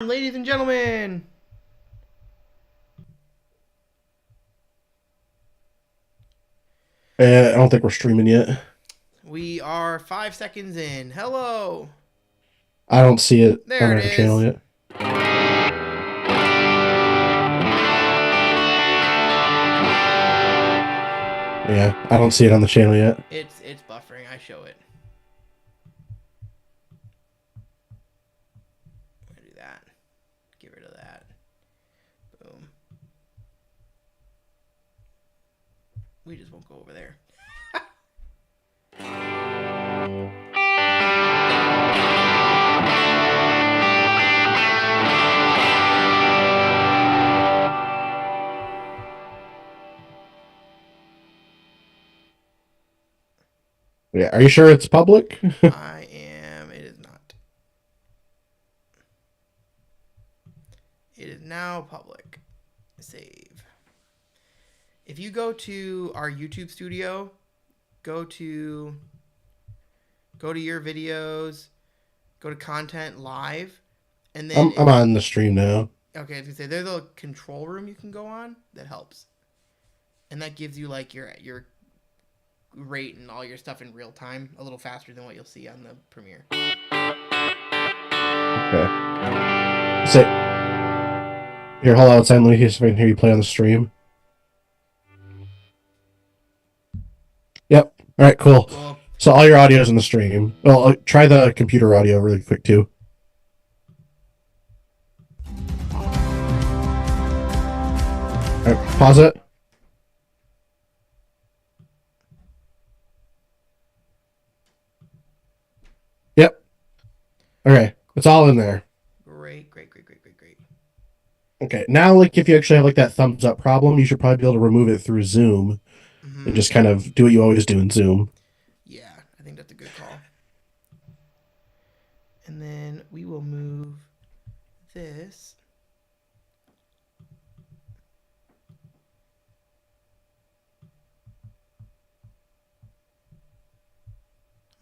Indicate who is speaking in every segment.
Speaker 1: Ladies and gentlemen,
Speaker 2: I don't think we're streaming yet.
Speaker 1: we are 5 seconds in. Hello.
Speaker 2: I don't see it on
Speaker 1: There it
Speaker 2: our channel
Speaker 1: is.
Speaker 2: yet. Yeah, I don't see it on the channel yet.
Speaker 1: It's buffering. I show it. I'm gonna do that. Get rid of that. Boom. We just won't go over there.
Speaker 2: Yeah, are you sure it's public?
Speaker 1: I am. It is not. It is now public. Save. If you go to our YouTube studio, go to go to your videos, go to content live, and then
Speaker 2: I'm on the stream now.
Speaker 1: okay, I was gonna say there's a control room you can go on that helps, and that gives you like your rate and all your stuff in real time, a little faster than what you'll see on the Premiere.
Speaker 2: Okay. Say here, hold on a second. Let me see if I can hear you play on the stream. Yep. All right, cool.
Speaker 1: Cool.
Speaker 2: So all your audio's in the stream. Well, try the computer audio really quick too. All right, pause it. Yep. Okay, it's all in there.
Speaker 1: Great, great, great, great, great, great.
Speaker 2: Okay, now like if you actually have like that thumbs up problem, you should probably be able to remove it through Zoom and
Speaker 1: Mm-hmm.
Speaker 2: just kind of do what you always do in Zoom.
Speaker 1: Yeah, I think that's a good call. And then we will move this.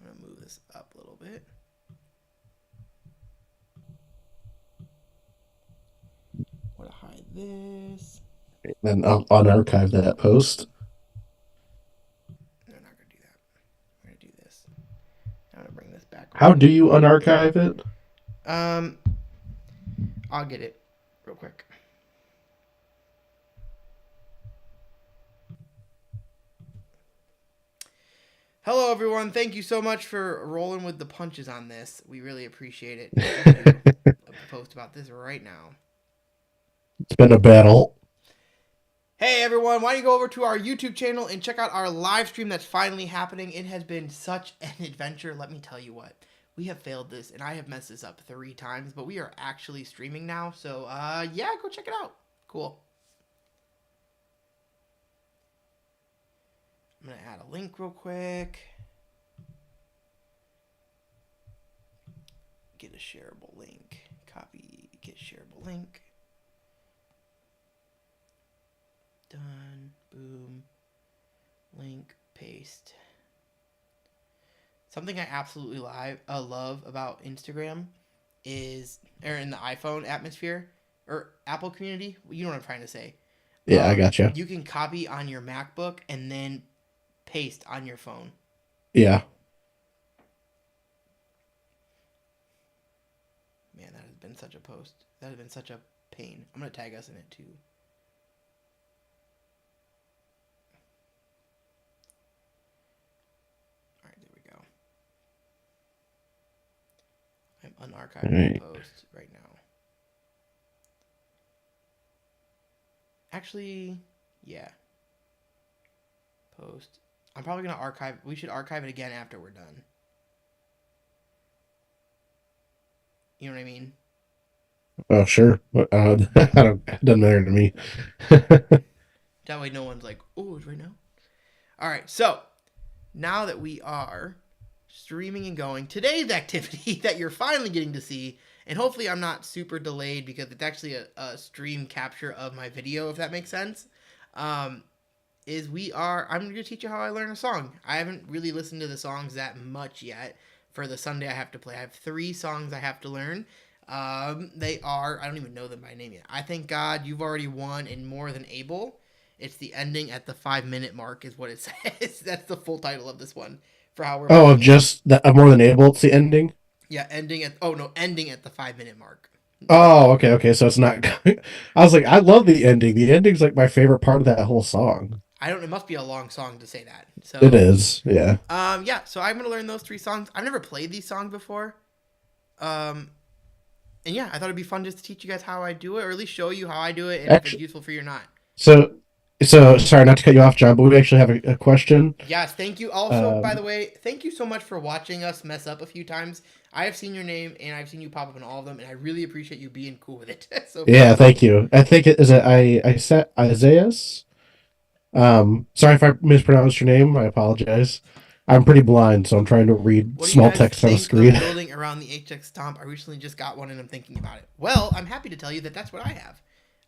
Speaker 1: I'm gonna move this up a little bit. I'm gonna hide this.
Speaker 2: Then I'll unarchive that post.
Speaker 1: No, I'm not gonna do that. I'm gonna do this. I'm gonna bring this back over
Speaker 2: How do you
Speaker 1: here.
Speaker 2: unarchive it?
Speaker 1: Um, I'll get it real quick. Hello, everyone. Thank you so much for rolling with the punches on this. We really appreciate it. I'm gonna do a post about this right now.
Speaker 2: It's been a battle.
Speaker 1: Hey, everyone. Why don't you go over to our YouTube channel and check out our live stream that's finally happening? It has been such an adventure. Let me tell you what. We have failed this, and I have messed this up 3 times, but we are actually streaming now. So, yeah, go check it out. Cool. I'm going to add a link real quick. Get a shareable link. Copy, get shareable link. Done. Boom. Link, paste. Something I absolutely love about Instagram is, or in the iPhone atmosphere, or Apple community, you know what I'm trying to say.
Speaker 2: Yeah, I got you.
Speaker 1: You can copy on your MacBook and then paste on your phone.
Speaker 2: Yeah.
Speaker 1: Man, that has been such a post. That has been such a pain. I'm going to tag us in it too. All right, there we go. I'm
Speaker 2: All
Speaker 1: unarchiving the
Speaker 2: right.
Speaker 1: post right now. Actually, yeah. Post. I'm probably going to archive. We should archive it again after we're done. You know what I mean?
Speaker 2: Oh, sure. I don't. It doesn't matter to me.
Speaker 1: That way no one's like, oh, it's right now. All right, so now that we are streaming and going, today's activity that you're finally getting to see, and hopefully I'm not super delayed because it's actually a stream capture of my video, if that makes sense, um, I'm going to teach you how I learn a song. I haven't really listened to the songs that much yet for the Sunday I have to play. I have 3 songs I have to learn. They are. I don't even know them by name yet. I thank God you've already won and more than able. It's the ending at the 5 minute mark, is what it says. That's the full title of this one for how we're
Speaker 2: Oh,
Speaker 1: playing it.
Speaker 2: just that I'm more than able. It's the ending.
Speaker 1: Yeah, ending at. Oh no, ending at the 5 minute mark.
Speaker 2: Oh, okay, okay. So it's not. I was like, I love the ending. The ending's like my favorite part of that whole song.
Speaker 1: I don't. It must be a long song to say that.
Speaker 2: It
Speaker 1: So,
Speaker 2: is, yeah.
Speaker 1: yeah. So I'm gonna learn those 3 songs. I've never played these songs before. Um, and yeah, I thought it'd be fun just to teach you guys how I do it, or at least show you how I do it, and if it's
Speaker 2: Actually,
Speaker 1: useful for you or not.
Speaker 2: so sorry not to cut you off, John, but we actually have a question.
Speaker 1: Yes, thank you. Also, by
Speaker 2: Um,
Speaker 1: the way, thank you so much for watching us mess up a few times. I have seen your name and I've seen you pop up in all of them, and I really appreciate you being cool with it. So
Speaker 2: yeah,
Speaker 1: appreciate
Speaker 2: thank
Speaker 1: it.
Speaker 2: you. I think it is it. I said Isaiah's. Sorry if I mispronounced your name. I apologize. I'm pretty blind, so I'm trying to read
Speaker 1: What do you
Speaker 2: small
Speaker 1: guys
Speaker 2: text on a
Speaker 1: think of
Speaker 2: screen.
Speaker 1: building around the HX Stomp? I recently just got one and I'm thinking about it. Well, I'm happy to tell you that that's what I have.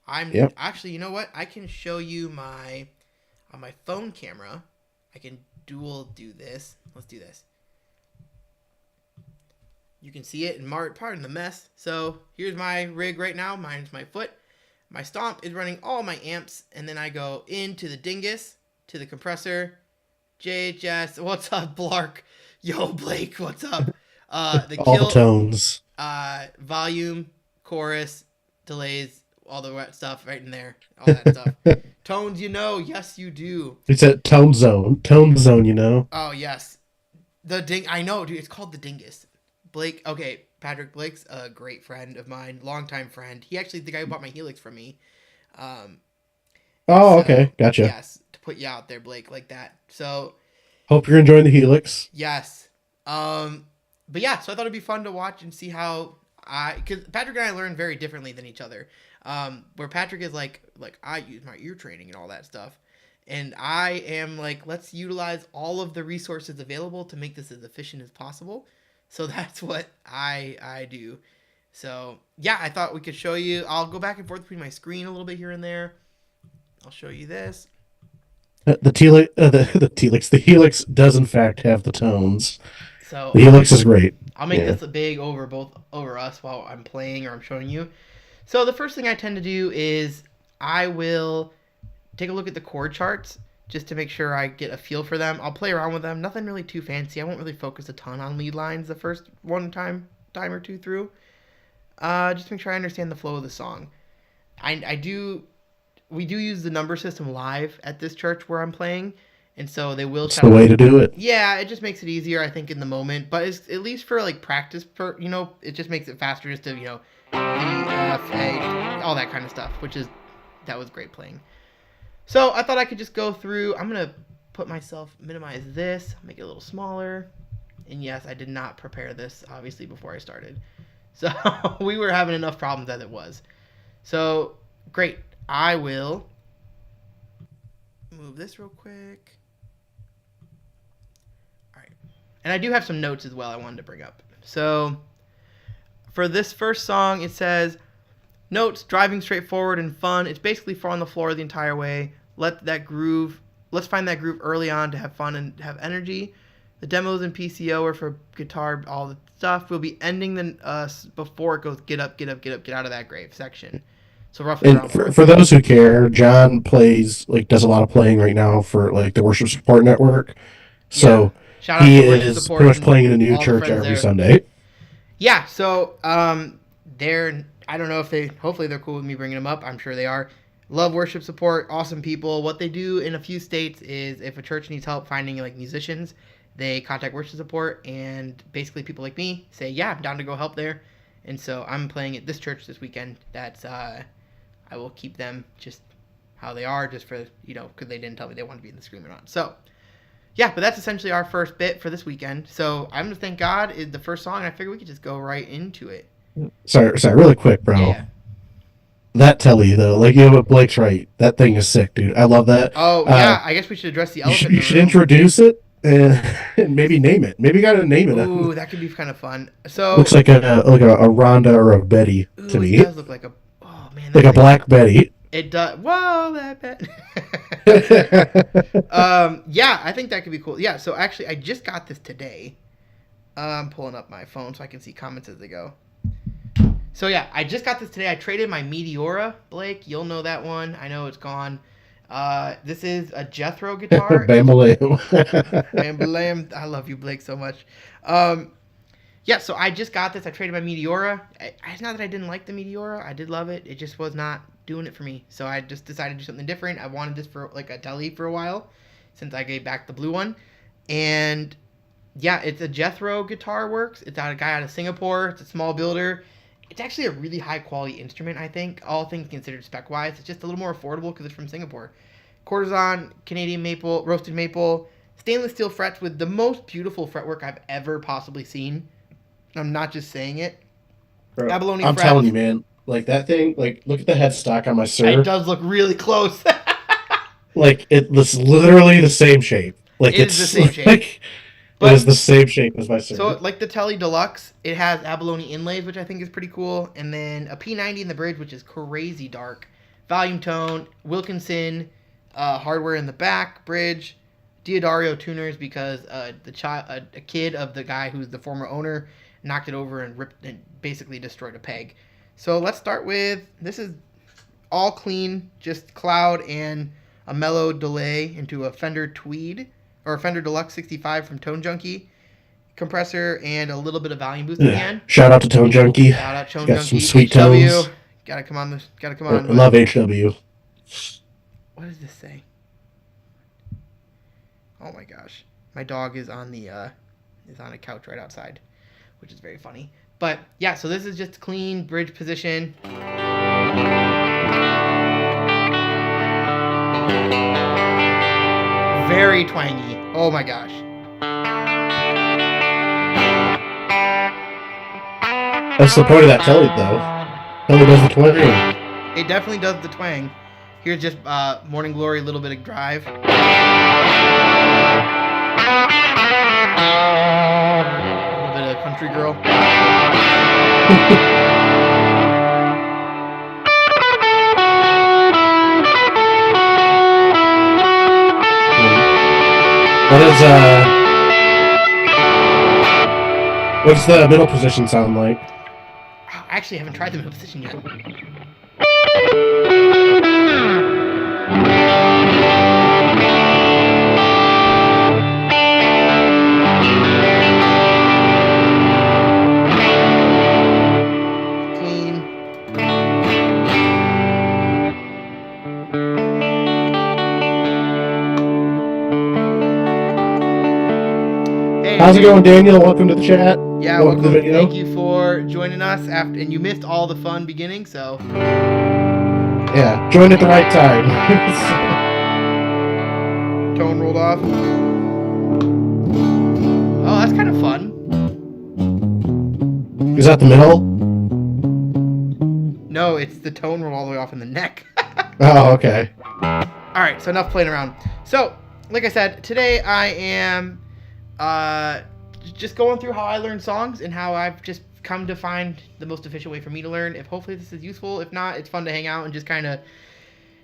Speaker 1: I'm
Speaker 2: Yep.
Speaker 1: actually, you know what? I can show you my on my phone camera. I can dual do this. Let's do this. You can see it in pardon the mess. So here's my rig right now. Mine's my foot. My stomp is running all my amps, and then I go into the dingus, to the compressor, JHS. What's up, Blark? Yo, Blake, what's up? The
Speaker 2: All the
Speaker 1: kill,
Speaker 2: tones.
Speaker 1: volume, chorus, delays, all the stuff right in there. All that stuff. Tones, you know, yes, you do.
Speaker 2: It's a tone zone. Tone zone, you know.
Speaker 1: Oh yes, I know, dude. It's called the Dingus. Blake. Okay, Patrick Blake's a great friend of mine, longtime friend. He actually the guy who bought my Helix from me. Um.
Speaker 2: Oh,
Speaker 1: So
Speaker 2: okay, gotcha.
Speaker 1: yes, to put you out there, Blake, like that. So
Speaker 2: Hope you're enjoying the Helix.
Speaker 1: yes. But yeah, so I thought it'd be fun to watch and see how because Patrick and I learn very differently than each other. Where Patrick is like I use my ear training and all that stuff. And I am like, let's utilize all of the resources available to make this as efficient as possible. So that's what I do. So yeah, I thought we could show you. I'll go back and forth between my screen a little bit here and there. I'll show you this.
Speaker 2: The Helix, the Helix does in fact have the tones.
Speaker 1: So
Speaker 2: The Helix is great.
Speaker 1: I'll make
Speaker 2: Yeah.
Speaker 1: this big over us while I'm playing or I'm showing you. So the first thing I tend to do is I will take a look at the chord charts just to make sure I get a feel for them. I'll play around with them. Nothing really too fancy. I won't really focus a ton on lead lines the first time or two through. Just make sure I understand the flow of the song. I do. We do use the number system live at this church where I'm playing, and so they will
Speaker 2: It's
Speaker 1: tell
Speaker 2: the way
Speaker 1: us.
Speaker 2: to do it.
Speaker 1: Yeah, it just makes it easier, I think, in the moment. But it's, at least for like practice, it just makes it faster just to B F A, all that kind of stuff. That was great playing. So I thought I could just go through. I'm gonna minimize this, make it a little smaller. And yes, I did not prepare this obviously before I started. So we were having enough problems as it was. So great. I will move this real quick. All right. And I do have some notes as well I wanted to bring up. So for this first song, it says notes, driving straightforward and fun. It's basically 4 on the floor the entire way. Let's find that groove early on to have fun and have energy. The demos in PCO are for guitar, all the stuff. We'll be ending before it goes get up, get up, get up, get out of that grave section. So roughly
Speaker 2: And
Speaker 1: around
Speaker 2: for those who care, John does a lot of playing right now for like the Worship Support Network.
Speaker 1: yeah.
Speaker 2: So
Speaker 1: Shout out
Speaker 2: he
Speaker 1: to Worship
Speaker 2: is
Speaker 1: Support
Speaker 2: pretty much
Speaker 1: and
Speaker 2: playing in a new
Speaker 1: all the
Speaker 2: church
Speaker 1: friends
Speaker 2: every
Speaker 1: there.
Speaker 2: Sunday.
Speaker 1: Yeah, so I don't know if hopefully they're cool with me bringing them up. I'm sure they are. Love Worship Support, awesome people. What they do in a few states is if a church needs help finding like musicians, they contact Worship Support, and basically people like me say, yeah, I'm down to go help there. And so I'm playing at this church this weekend. That's I will keep them just how they are, just for because they didn't tell me they wanted to be in the scream or not. So yeah, but that's essentially our first bit for this weekend. So I'm gonna thank God is the first song. And I figure we could just go right into it.
Speaker 2: Sorry, really quick, bro.
Speaker 1: Yeah.
Speaker 2: That telly though, like what Blake's right. That thing is sick, dude. I love that.
Speaker 1: Oh yeah, I guess we should address the elephant
Speaker 2: You
Speaker 1: in
Speaker 2: should
Speaker 1: the room.
Speaker 2: introduce it and maybe name it. Maybe you gotta name it.
Speaker 1: Ooh, that could be kind of fun. So
Speaker 2: Looks like a Rhonda or a Betty
Speaker 1: ooh,
Speaker 2: to
Speaker 1: it
Speaker 2: me.
Speaker 1: does look like a. Oh man,
Speaker 2: Like a black Betty.
Speaker 1: It does. Whoa, that bet. Yeah, I think that could be cool. Yeah, so actually, I just got this today. I'm pulling up my phone so I can see comments as they go. So yeah, I just got this today. I traded my Meteora, Blake. You'll know that one. I know it's gone. This is a Jethro guitar.
Speaker 2: Bambaleo.
Speaker 1: Bambalam. I love you, Blake, so much. Yeah, so I just got this. I traded my Meteora. It's not that I didn't like the Meteora. I did love it. It just was not doing it for me. So I just decided to do something different. I wanted this for like a Tele for a while since I gave back the blue one. And yeah, it's a Jethro Guitar Works. It's a guy out of Singapore. It's a small builder. It's actually a really high quality instrument, I think. All things considered spec wise. It's just a little more affordable because it's from Singapore. Courtesan, Canadian maple, roasted maple, stainless steel frets with the most beautiful fretwork I've ever possibly seen. I'm not just saying it.
Speaker 2: Bro,
Speaker 1: Abalone
Speaker 2: I'm
Speaker 1: frets.
Speaker 2: telling you, man. Like that thing. Like look at the headstock on my Sir.
Speaker 1: It does look really close.
Speaker 2: Like it's literally the same shape. Like
Speaker 1: It
Speaker 2: it's
Speaker 1: is the same shape.
Speaker 2: Like,
Speaker 1: But-
Speaker 2: it is the same shape as my Sir.
Speaker 1: So, like the Tele Deluxe, it has abalone inlays, which I think is pretty cool, and then a P90 in the bridge, which is crazy dark. Volume tone, Wilkinson, hardware in the back, bridge, Diodario tuners because a kid of the guy who's the former owner knocked it over and ripped and basically destroyed a peg. So let's start with, this is all clean, just cloud and a mellow delay into a Fender Tweed. Or a Fender Deluxe 65 from Tone Junkie, compressor, and a little bit of volume boost again.
Speaker 2: Shout out to Tone Junkie.
Speaker 1: Shout out Tone
Speaker 2: Got
Speaker 1: Junkie.
Speaker 2: some sweet
Speaker 1: HW.
Speaker 2: tones.
Speaker 1: Gotta come on.
Speaker 2: I love HW.
Speaker 1: What does this say? Oh my gosh, my dog is on a couch right outside, which is very funny. But yeah, so this is just clean bridge position. Very twangy. Oh my gosh.
Speaker 2: That's the point of that Tele, though. Tele does the twang.
Speaker 1: It definitely does the twang. Here's just Morning Glory, a little bit of drive. A little bit of Country Girl.
Speaker 2: What's the middle position sound like?
Speaker 1: I actually haven't tried the middle position yet. Clean. Hey,
Speaker 2: How's it going, Daniel? Welcome to the chat.
Speaker 1: Yeah,
Speaker 2: Welcome to the video.
Speaker 1: Thank you for joining us after, and you missed all the fun beginning, so
Speaker 2: Yeah, joined at the right time.
Speaker 1: tone rolled off. Oh, that's kind of fun.
Speaker 2: Is that the middle?
Speaker 1: No, it's the tone roll all the way off in the neck.
Speaker 2: Oh, okay.
Speaker 1: All right, so enough playing around. So, like I said, today I am just going through how I learn songs and how I've just come to find the most efficient way for me to learn. If hopefully this is useful. If not, it's fun to hang out and just kind of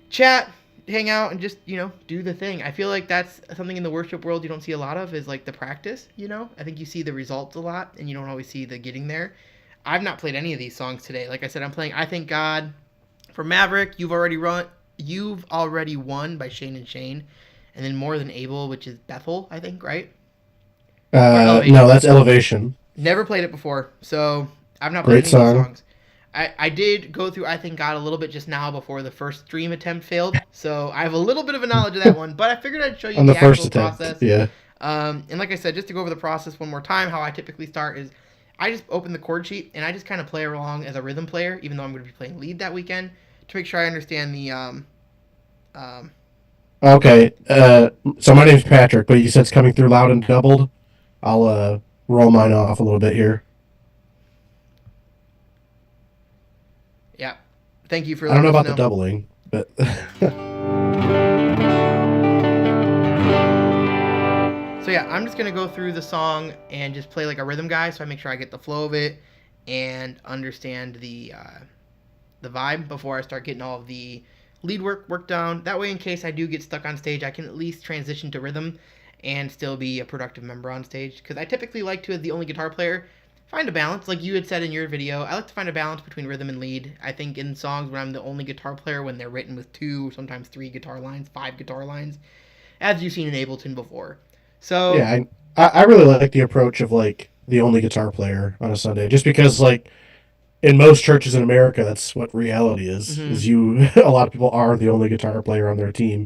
Speaker 1: chat, hang out, and just, do the thing. I feel like that's something in the worship world you don't see a lot of is like the practice, I think you see the results a lot and you don't always see the getting there. I've not played any of these songs today. Like I said, I'm playing I Thank God for Maverick. You've Already Won by Shane and Shane. And then More Than Able, which is Bethel, I think, right?
Speaker 2: No, that's Elevation.
Speaker 1: Never played it before, so I've not
Speaker 2: Great
Speaker 1: played any of
Speaker 2: song.
Speaker 1: these songs. I did go through I Thank God a little bit just now before the first stream attempt failed, so I have a little bit of a knowledge of that one, but I figured I'd show you
Speaker 2: On
Speaker 1: the
Speaker 2: the first
Speaker 1: actual
Speaker 2: attempt.
Speaker 1: process.
Speaker 2: Yeah.
Speaker 1: And like I said, just to go over the process one more time, how I typically start is I just open the chord sheet and I just kind of play along as a rhythm player, even though I'm going to be playing lead that weekend, to make sure I understand the
Speaker 2: Okay. So my name's Patrick, but you said it's coming through loud and doubled. I'll roll mine off a little bit here.
Speaker 1: yeah. Thank you for
Speaker 2: I don't know
Speaker 1: letting
Speaker 2: about
Speaker 1: us
Speaker 2: the doubling, but
Speaker 1: So yeah, I'm just gonna go through the song and just play like a rhythm guy, so I make sure I get the flow of it and understand the vibe before I start getting all of the lead work down. That way, in case I do get stuck on stage, I can at least transition to rhythm and still be a productive member on stage. Because I typically like to, as the only guitar player, find a balance. Like you had said in your video, I like to find a balance between rhythm and lead. I think in songs when I'm the only guitar player, when they're written with 2, sometimes 3 guitar lines, 5 guitar lines, as you've seen in Ableton before. So
Speaker 2: Yeah, I really like the approach of like the only guitar player on a Sunday, just because like in most churches in America, that's what reality is.
Speaker 1: Mhm.
Speaker 2: Is you a lot of people are the only guitar player on their team,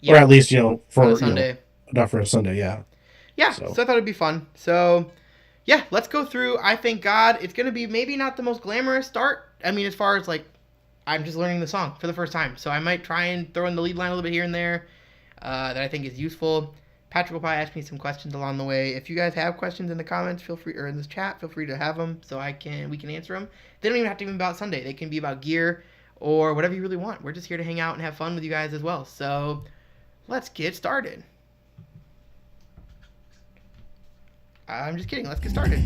Speaker 2: or
Speaker 1: yeah,
Speaker 2: at least for
Speaker 1: on a Sunday.
Speaker 2: not for a Sunday, yeah.
Speaker 1: Yeah, so I thought it'd be fun. So, yeah, let's go through. I Thank God. It's going to be maybe not the most glamorous start. I mean, as far as like, I'm just learning the song for the first time. So I might try and throw in the lead line a little bit here and there that I think is useful. Patrick will probably ask me some questions along the way. If you guys have questions in the comments, feel free, or in this chat, feel free to have them so we can answer them. They don't even have to be about Sunday. They can be about gear or whatever you really want. We're just here to hang out and have fun with you guys as well. So let's get started. I'm just kidding. Let's get started.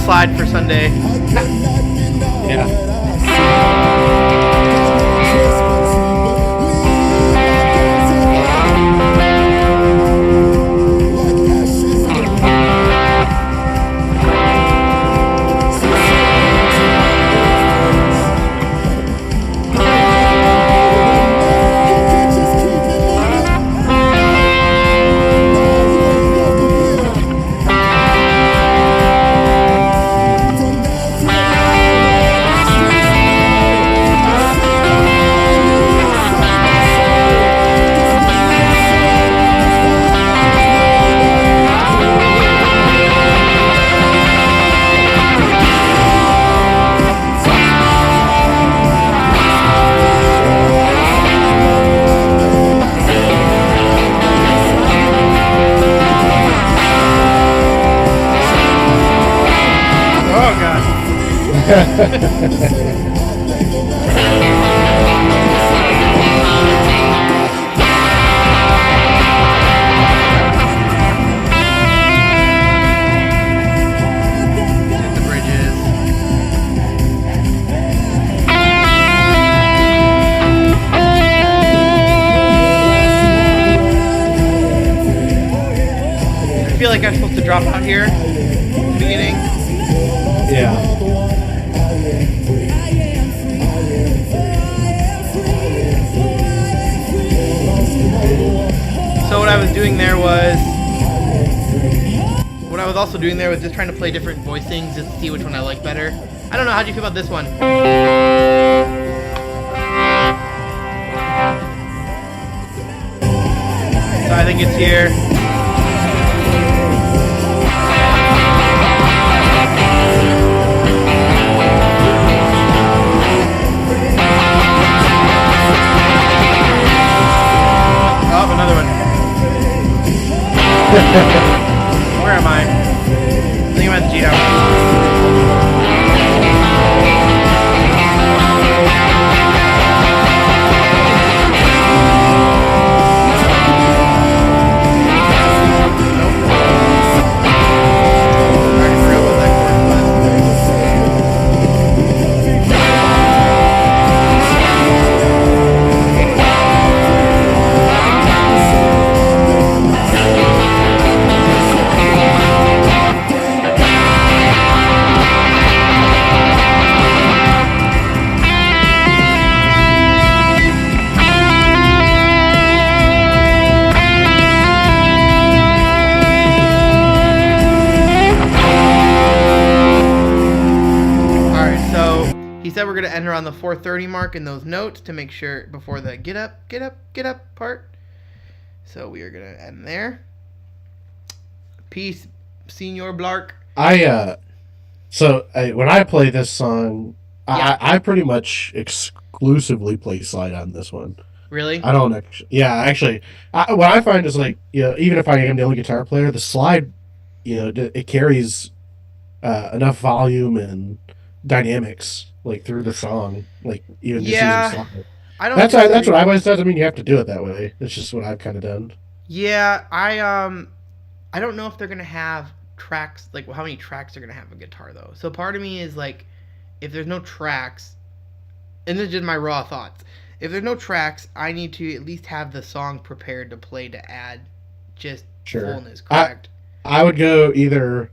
Speaker 1: Slide for Sunday.
Speaker 2: Yeah.
Speaker 1: I feel like I'm supposed to drop out here at the beginning.
Speaker 2: Yeah.
Speaker 1: So what I was doing there was, what I was also doing there was just trying to play different voicings just to see which one I like better. I don't know, how do you feel about this one? So I think it's here. Oh, another one. Where am I? I think I'm at the G tower. I already forgot what that chord was. we're going to end around the 4:30 mark in those notes to make sure before the get up part. So we are going to end there. Peace, Senor Blark.
Speaker 2: When I play this song,
Speaker 1: Yeah.
Speaker 2: I pretty much exclusively play slide on this one.
Speaker 1: Really?
Speaker 2: I don't actually. Yeah, actually, what I find is like, even if I am the only guitar player, the slide, it carries enough volume and dynamics like through the song, like even just using slide.
Speaker 1: I don't.
Speaker 2: That's what I've always done. I mean, you have to do it that way. It's just what I've kind of done.
Speaker 1: Yeah, I don't know if they're gonna have tracks, like how many tracks are gonna have a guitar though. So part of me is like, if there's no tracks, and this is just my raw thoughts. If there's no tracks, I need to at least have the song prepared to play to add just fullness. Correct.
Speaker 2: I would go either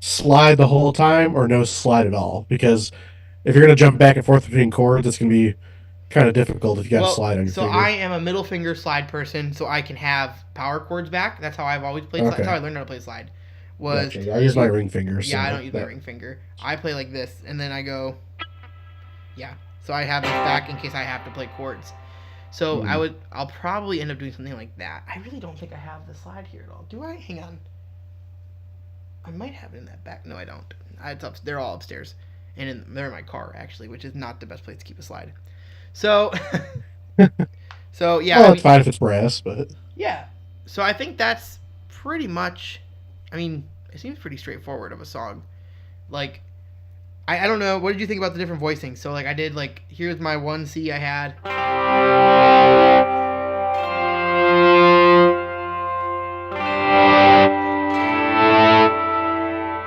Speaker 2: slide the whole time or no slide at all, because if you're gonna jump back and forth between chords, it's gonna be kind of difficult if you got to slide on your finger.
Speaker 1: So I am a middle finger slide person, so I can have power chords back. That's how I've always played slide. That's how I learned how to play slide.
Speaker 2: I use my ring finger.
Speaker 1: Yeah, I don't use my ring finger. I play like this, and then I go. Yeah, so I have this back in case I have to play chords. So I'll probably end up doing something like that. I really don't think I have the slide here at all. Do I? Hang on. I might have it in that back. No, I don't. They're all upstairs, and they're in my car actually, which is not the best place to keep a slide. So, yeah.
Speaker 2: Well, it's fine if it's brass, but
Speaker 1: yeah. So I think that's pretty much. I mean, it seems pretty straightforward of a song. Like, I don't know. What did you think about the different voicings? So like I did like here's my 1C I had.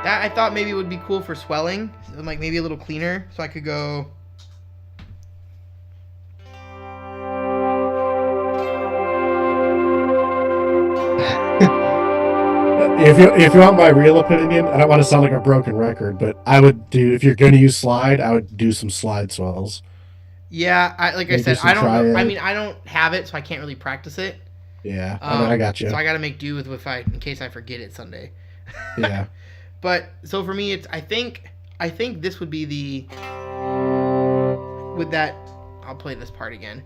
Speaker 1: That I thought maybe would be cool for swelling, so like maybe a little cleaner, so I could go.
Speaker 2: If you want my real opinion, I don't want to sound like a broken record, but I would do, if you're going to use slide, I would do some slide swells.
Speaker 1: Yeah, I said, I don't know. I mean, I don't have it, so I can't really practice it.
Speaker 2: Yeah, I got you.
Speaker 1: So I got to make do with in case I forget it Sunday.
Speaker 2: Yeah.
Speaker 1: But so for me, it's I think this would be the with that. I'll play this part again.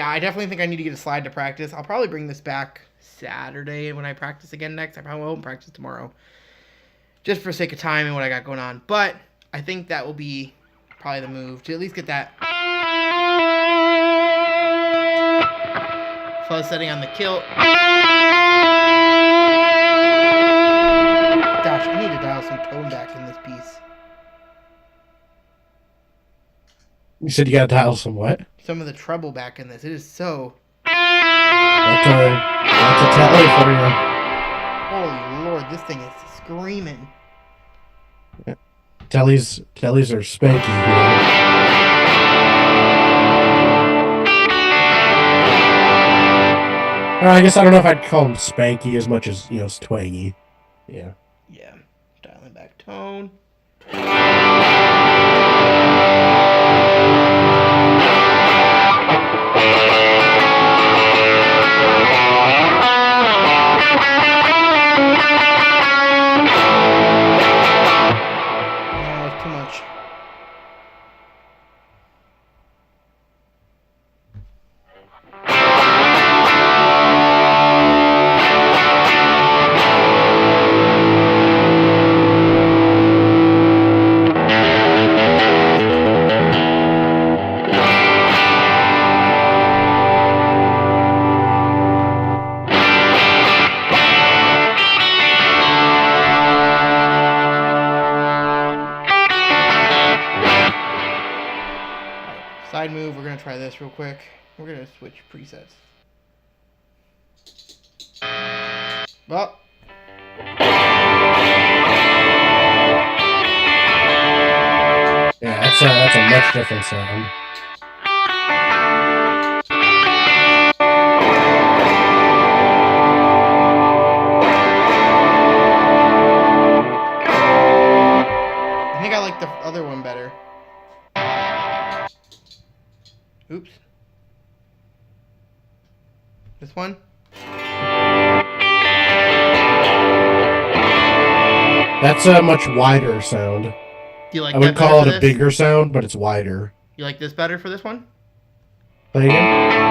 Speaker 1: I definitely think I need to get a slide to practice. I'll probably bring this back Saturday when I practice again next. I probably won't practice tomorrow, just for sake of time and what I got going on. But I think that will be probably the move to at least get that fuzz setting on the kilt. Gosh, I need to dial some tone back in this piece.
Speaker 2: You said you got to dial some what?
Speaker 1: Some of the treble back in this. It is so.
Speaker 2: That's a tally for you.
Speaker 1: Holy Lord, this thing is screaming.
Speaker 2: Yeah. Tellies are spanky here. I guess I don't know if I'd call him spanky as much as, twangy. Yeah.
Speaker 1: Yeah. Dialing back tone. Too much. Side move, we're going to try this real quick. We're going to switch presets. Well.
Speaker 2: Yeah, that's a much different sound.
Speaker 1: I think I like the other one better. Oops. This one?
Speaker 2: That's a much wider sound.
Speaker 1: Do you like
Speaker 2: I
Speaker 1: that
Speaker 2: would call it
Speaker 1: better
Speaker 2: a
Speaker 1: for this?
Speaker 2: bigger sound, but it's wider.
Speaker 1: You like this better for this one?
Speaker 2: Play again?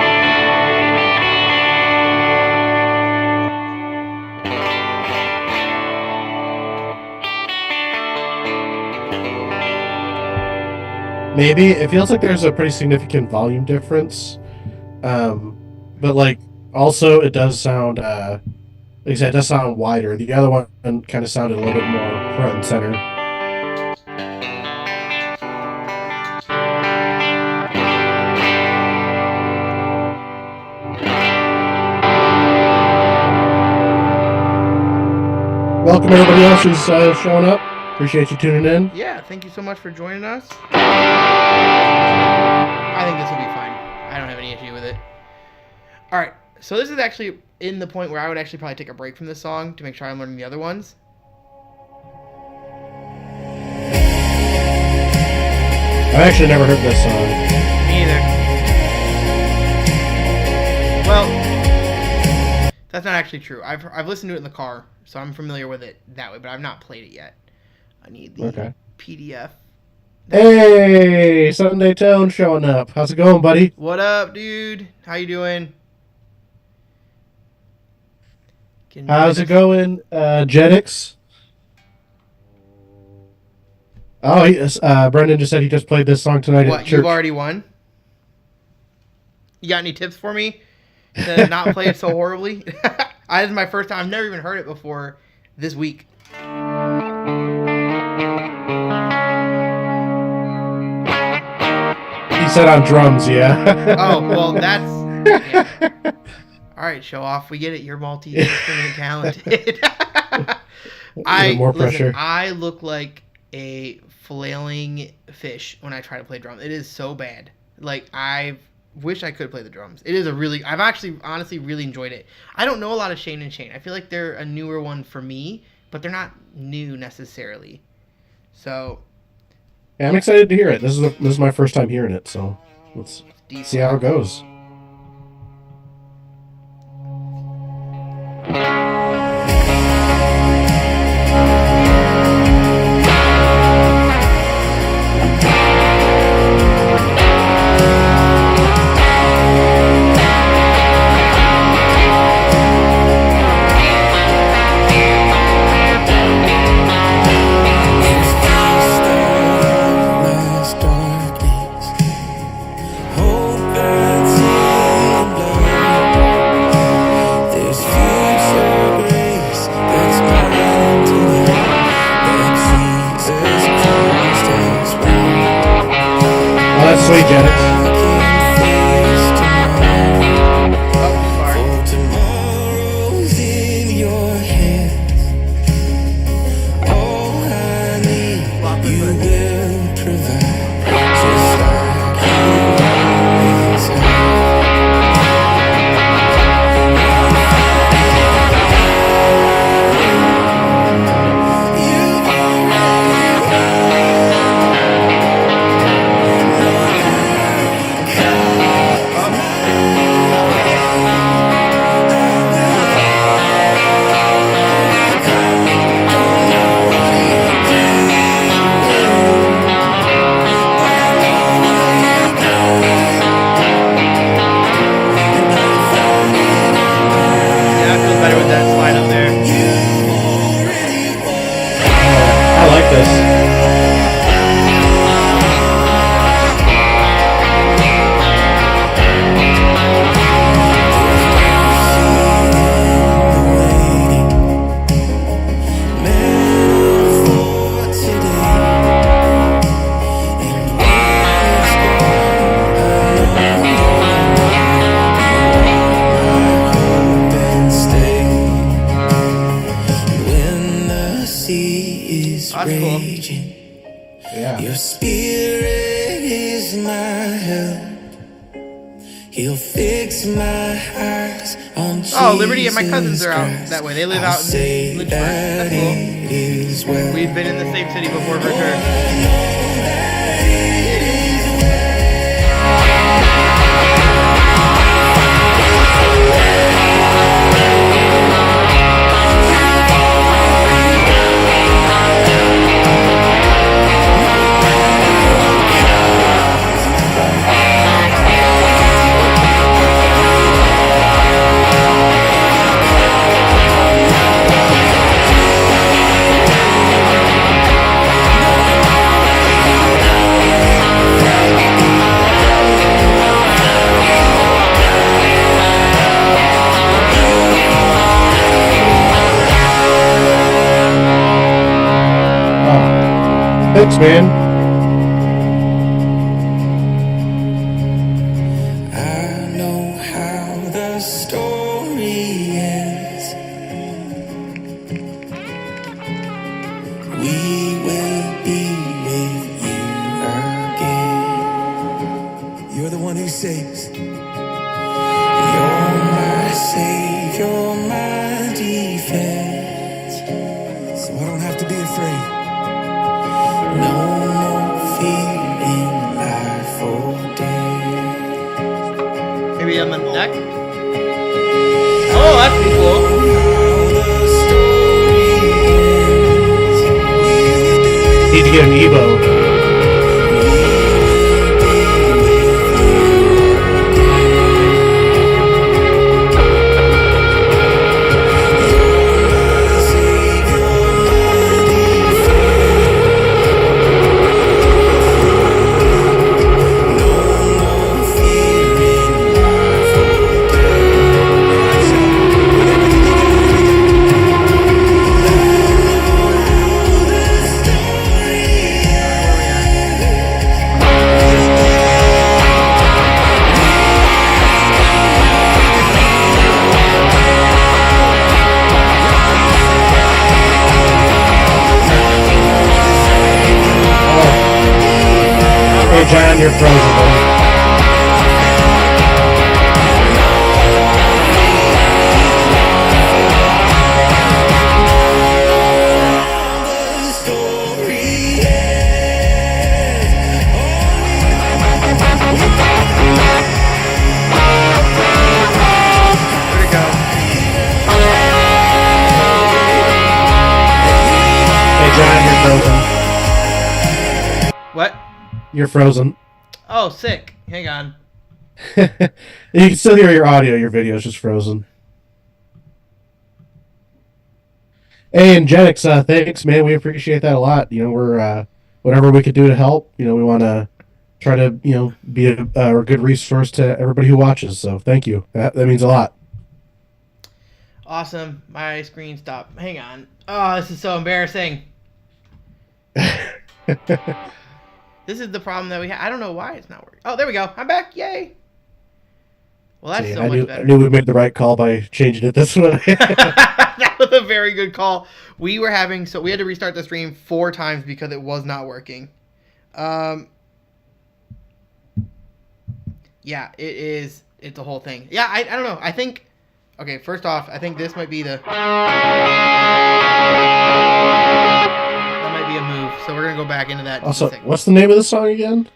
Speaker 2: Maybe. It feels like there's a pretty significant volume difference. But, like, also it does sound, like I said, it does sound wider. The other one kind of sounded a little bit more front and center. Welcome everybody else who's showing up. Appreciate you tuning in.
Speaker 1: Yeah, thank you so much for joining us. I think this will be fine. I don't have any issue with it. Alright, so this is actually in the point where I would actually probably take a break from this song to make sure I'm learning the other ones.
Speaker 2: I've actually never heard this song.
Speaker 1: Me either. Well, that's not actually true. I've listened to it in the car, so I'm familiar with it that way, but I've not played it yet. I need the PDF.
Speaker 2: Hey, Sunday Tone showing up. How's it going, buddy?
Speaker 1: What up, dude? How you doing?
Speaker 2: How's it going, Jetix? Oh, Brendan just said he just played this song tonight at church.
Speaker 1: You've already won? You got any tips for me to not play it so horribly? This is my first time. I've never even heard it before this week.
Speaker 2: He said on drums, yeah.
Speaker 1: Oh, well, that's... Yeah. All right, show off. We get it. You're multi-instrument talented.
Speaker 2: More pressure.
Speaker 1: Listen, I look like a flailing fish when I try to play drums. It is so bad. Like, I wish I could play the drums. It is I've actually honestly really enjoyed it. I don't know a lot of Shane and Shane. I feel like they're a newer one for me, but they're not new necessarily. So...
Speaker 2: Yeah, I'm excited to hear it. This is my first time hearing it, so let's see how it goes. Sweet, Janet. like this.
Speaker 1: That's cool.
Speaker 2: Yeah.
Speaker 3: Your spirit is my help. He'll fix my eyes on Jesus.
Speaker 1: Oh, Liberty and my cousins are out that way. They live out in Lynchburg. That's cool. We've been in the same city before for sure.
Speaker 2: Thanks, man.
Speaker 3: I know how the story ends. We will be with you again. You're the one who saves. You're my savior, my defense. So I don't have to be afraid. No more fear in life or death.
Speaker 1: Maybe on the deck? Oh, that's pretty cool.
Speaker 2: Need to get an Evo. Hey, John, you're frozen, buddy.
Speaker 1: Where'd it go?
Speaker 2: Hey, John, you're frozen.
Speaker 1: What?
Speaker 2: You're frozen.
Speaker 1: Oh, sick. Hang on.
Speaker 2: You can still hear your audio. Your video is just frozen. Hey, and Genix, thanks, man. We appreciate that a lot. You know, we're whatever we could do to help. You know, we want to try to be a good resource to everybody who watches. So thank you. That means a lot.
Speaker 1: Awesome. My screen stopped. Hang on. Oh, this is so embarrassing. This is the problem that we have. I don't know why it's not working. Oh, there we go. I'm back. Yay. Well, that's
Speaker 2: See,
Speaker 1: so
Speaker 2: I
Speaker 1: much better.
Speaker 2: knew we made the right call by changing it this way.
Speaker 1: That was a very good call. We had to restart the stream 4 times because it was not working. Yeah, it's a whole thing. Yeah, I don't know. I think, okay, first off, I think this might be that might be a move. So we're going to go back into that.
Speaker 2: Also, what's the name of the song again?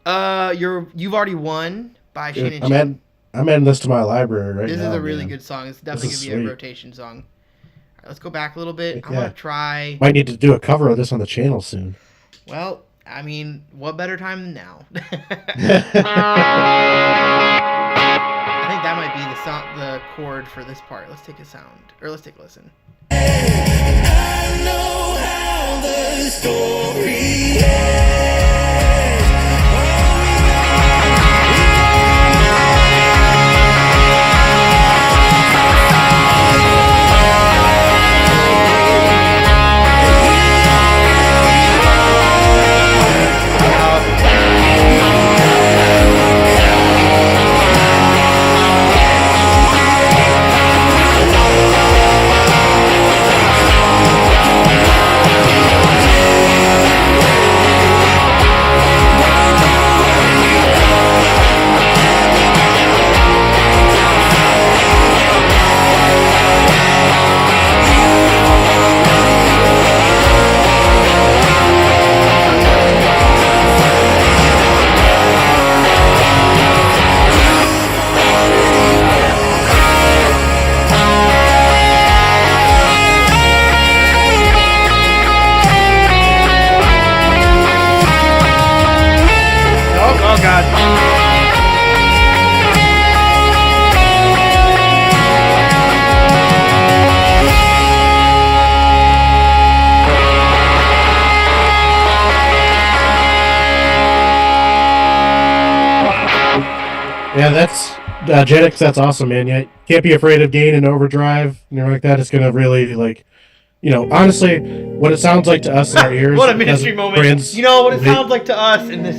Speaker 1: You've Already Won by Shane and Jim.
Speaker 2: I'm adding this to my library right
Speaker 1: This
Speaker 2: now.
Speaker 1: is a really
Speaker 2: man.
Speaker 1: good song. It's definitely going to be a
Speaker 2: sweet.
Speaker 1: rotation song. All right, let's go back a little bit.
Speaker 2: Heck
Speaker 1: I want to try.
Speaker 2: Might need to do a cover of this on the channel soon.
Speaker 1: Well, I mean, what better time than now? I think that might be the chord for this part. Let's take a listen.
Speaker 3: I know how the story
Speaker 2: Yeah, that's Jetix. That's awesome, man. Yeah, can't be afraid of gain and overdrive. Like that. It's gonna really honestly, what it sounds like to us in our ears.
Speaker 1: What a ministry moment. You know what it sounds like to us in this.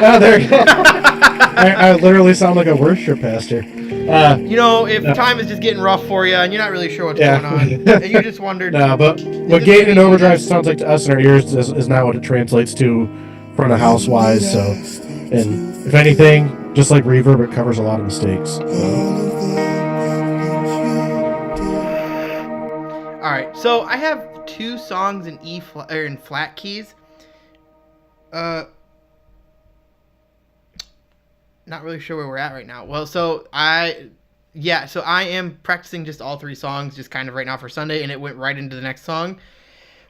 Speaker 2: Oh, there you go. I literally sound like a worship pastor.
Speaker 1: If time is just getting rough for you and you're not really sure what's going on, and you just wondered.
Speaker 2: No, but what gain and overdrive sounds like to us in our ears is not what it translates to front of house wise. So, and if anything, just like reverb, it covers a lot of mistakes.
Speaker 1: All right, so I have 2 songs in in flat keys. Not really sure where we're at right now. Well, so I am practicing just all 3 songs just kind of right now for Sunday, and it went right into the next song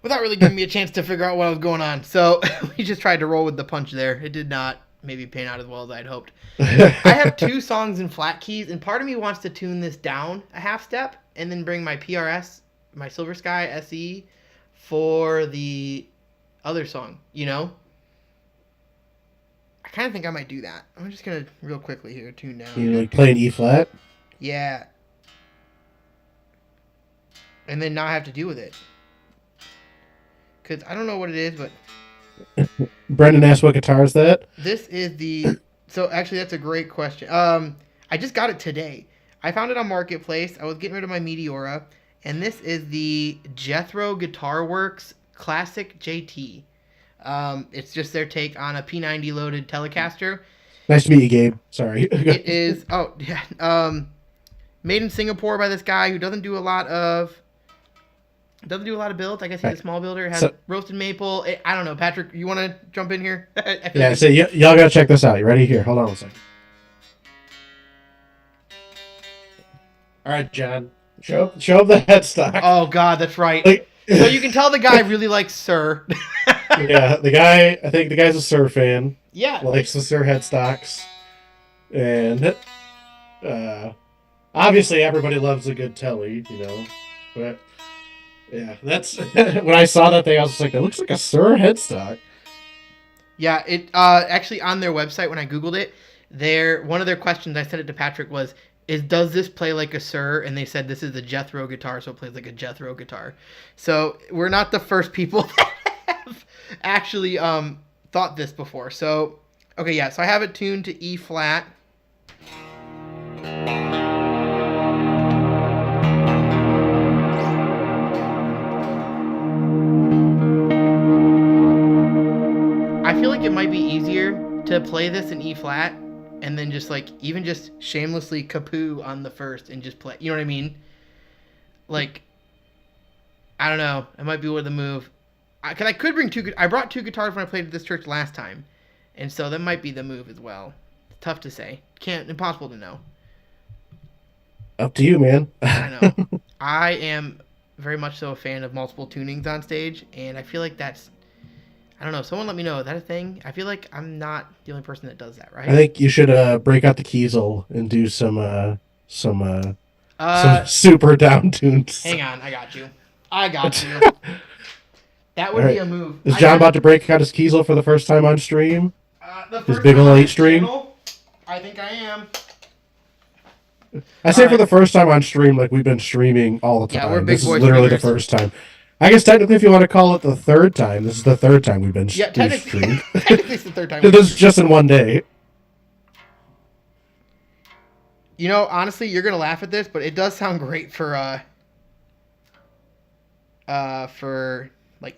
Speaker 1: without really giving me a chance to figure out what was going on. So we just tried to roll with the punch there. It did not maybe pan out as well as I'd hoped. I have 2 songs in flat keys, and part of me wants to tune this down a half step and then bring my PRS, my Silver Sky SE, for the other song, I kind of think I might do that. I'm just going to real quickly here tune down.
Speaker 2: You like playing E flat?
Speaker 1: Yeah. And then not have to deal with it. Because I don't know what it is, but...
Speaker 2: Brendan asked what guitar is that?
Speaker 1: This is the... So actually, that's a great question. I just got it today. I found it on Marketplace. I was getting rid of my Meteora. And this is the Jethro Guitar Works Classic JT. It's just their take on a P90 loaded Telecaster.
Speaker 2: Nice to meet you, Gabe. Sorry.
Speaker 1: It is. Oh yeah. Made in Singapore by this guy who doesn't do a lot of builds. I guess he's a small builder. Has roasted maple. I don't know. Patrick, you want to jump in here?
Speaker 2: Yeah. So y'all gotta check this out. You ready? Here, hold on a second. All right, John. Show up the headstock.
Speaker 1: Oh God, that's right. So you can tell the guy really likes Sir.
Speaker 2: Yeah, I think the guy's a Sir fan.
Speaker 1: Yeah.
Speaker 2: Likes the Sir headstocks. And obviously everybody loves a good telly, But yeah, that's when I saw that thing, I was just like, that looks like a Sir headstock.
Speaker 1: Yeah, it actually on their website when I Googled it, one of their questions, I sent it to Patrick, was does this play like a Sir? And they said this is a Jethro guitar, so it plays like a Jethro guitar. So we're not the first people that have actually thought this before. So okay, yeah, so I have it tuned to E flat. I feel like it might be easier to play this in E flat and then just even just shamelessly kapoo on the first and just play. You know what I mean? I don't know. It might be with the move. I could bring 2. I brought 2 guitars when I played at this church last time, and so that might be the move as well. It's tough to say. Impossible to know.
Speaker 2: Up to you, man.
Speaker 1: I know. I am very much so a fan of multiple tunings on stage, and I feel like that's... I don't know. Someone let me know. Is that a thing? I feel like I'm not the only person that does that, right?
Speaker 2: I think you should break out the Kiesel and do some super down tunes.
Speaker 1: Hang on, I got you. That would be a move.
Speaker 2: Is John about to break out his Kiesel for the first time on stream? His big ol' 8-string?
Speaker 1: I think I am.
Speaker 2: I say for the first time on stream, like we've been streaming all the time.
Speaker 1: Yeah, we're big
Speaker 2: this
Speaker 1: boy
Speaker 2: is literally
Speaker 1: streamers.
Speaker 2: the first time. I guess technically, if you want to call it the third time, this is the third time we've been
Speaker 1: technically
Speaker 2: streamed.
Speaker 1: Technically, it's the third time.
Speaker 2: This is just in one day.
Speaker 1: Honestly, you're gonna laugh at this, but it does sound great for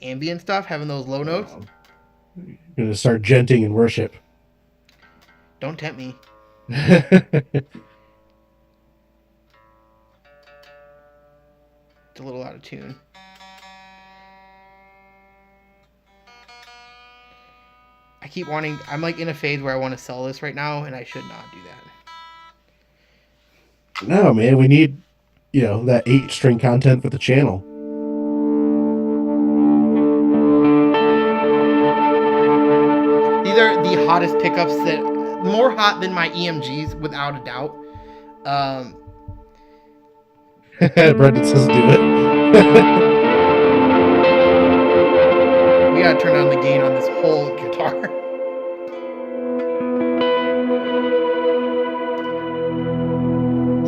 Speaker 1: ambient stuff, having those low notes.
Speaker 2: You're gonna start genting in worship.
Speaker 1: Don't tempt me. It's a little out of tune. I keep wanting... I'm in a phase where I want to sell this right now, and I should not do that.
Speaker 2: No, man. We need, that 8-string content for the channel.
Speaker 1: These are the hottest pickups more hot than my EMGs, without a doubt.
Speaker 2: Brendan says do it.
Speaker 1: We gotta turn down the gain on this whole guitar.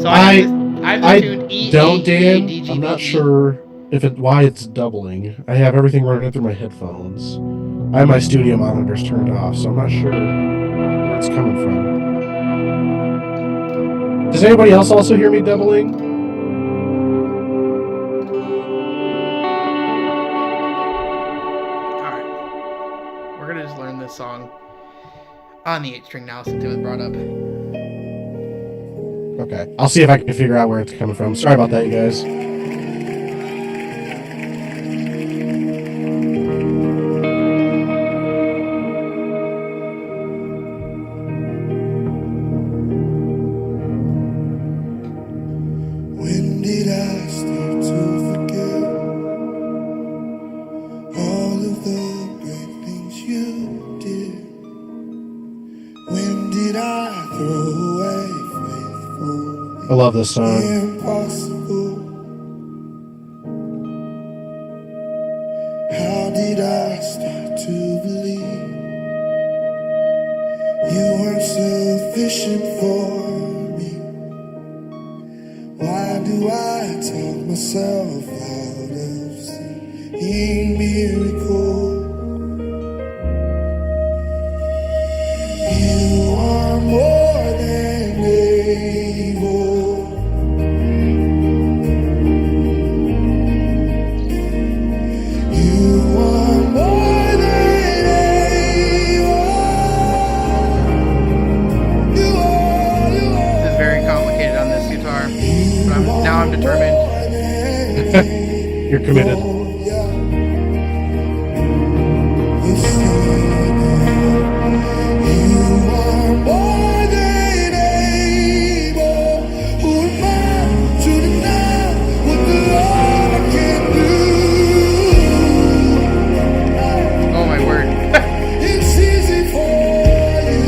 Speaker 1: So
Speaker 2: I
Speaker 1: I've tuned E,
Speaker 2: don't,
Speaker 1: A, G, A,
Speaker 2: Dan.
Speaker 1: D, G,
Speaker 2: I'm not
Speaker 1: B, E.
Speaker 2: sure why it's doubling. I have everything running through my headphones. I have my studio monitors turned off, so I'm not sure where it's coming from. Does anybody else also hear me doubling?
Speaker 1: Alright. We're gonna just learn this song on the 8-string now since it was brought up.
Speaker 2: Okay, I'll see if I can figure out where it's coming from. Sorry about that, you guys.
Speaker 3: When did I start to forget all of the great things you did? When did I throw away faith for
Speaker 2: I love this song.
Speaker 3: the impossible? How did I start to believe you weren't sufficient for me? Why do I talk myself out of seeing miracles? You are more than able. You are more than able. You are.
Speaker 1: This is very complicated on this guitar, but now I'm determined.
Speaker 2: You're committed.
Speaker 1: Oh my word.
Speaker 3: It's easy for you.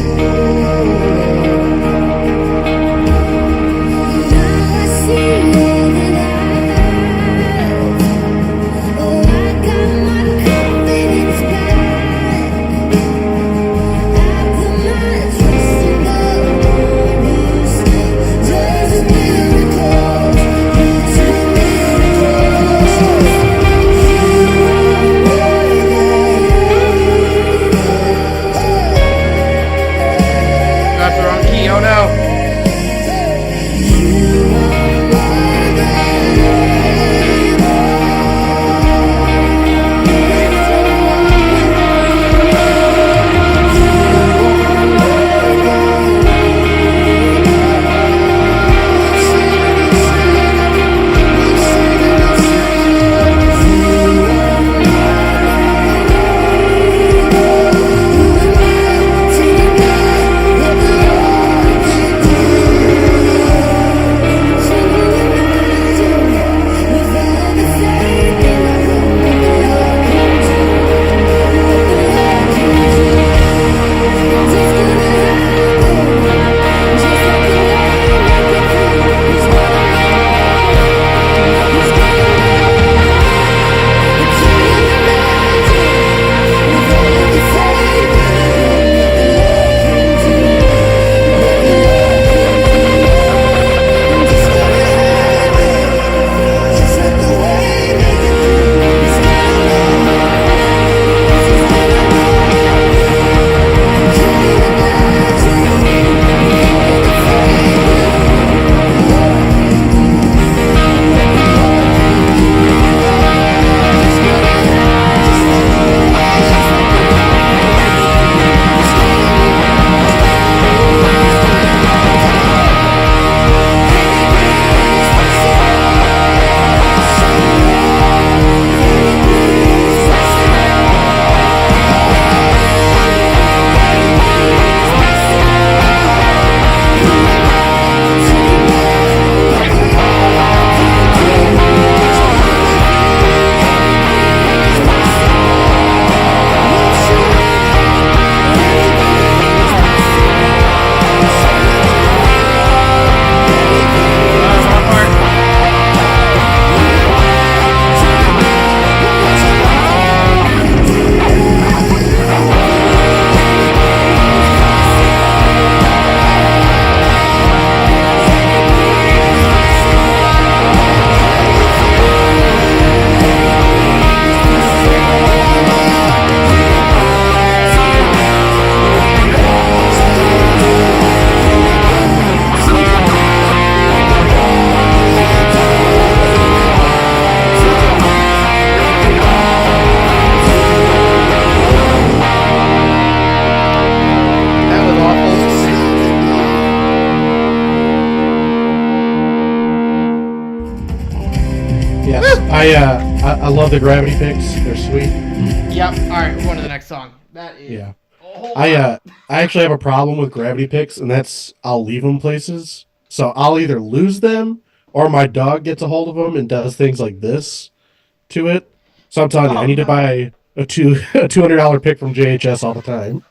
Speaker 2: I love the gravity picks. They're sweet.
Speaker 1: Yep. All right, we're going to the next song. That is.
Speaker 2: Yeah.
Speaker 1: a whole
Speaker 2: I
Speaker 1: lot.
Speaker 2: I actually have a problem with gravity picks, and that's I'll leave them places. So I'll either lose them or my dog gets a hold of them and does things like this to it. So I'm telling you,
Speaker 1: Oh,
Speaker 2: I need to
Speaker 1: no.
Speaker 2: buy a $200 pick from JHS all the time.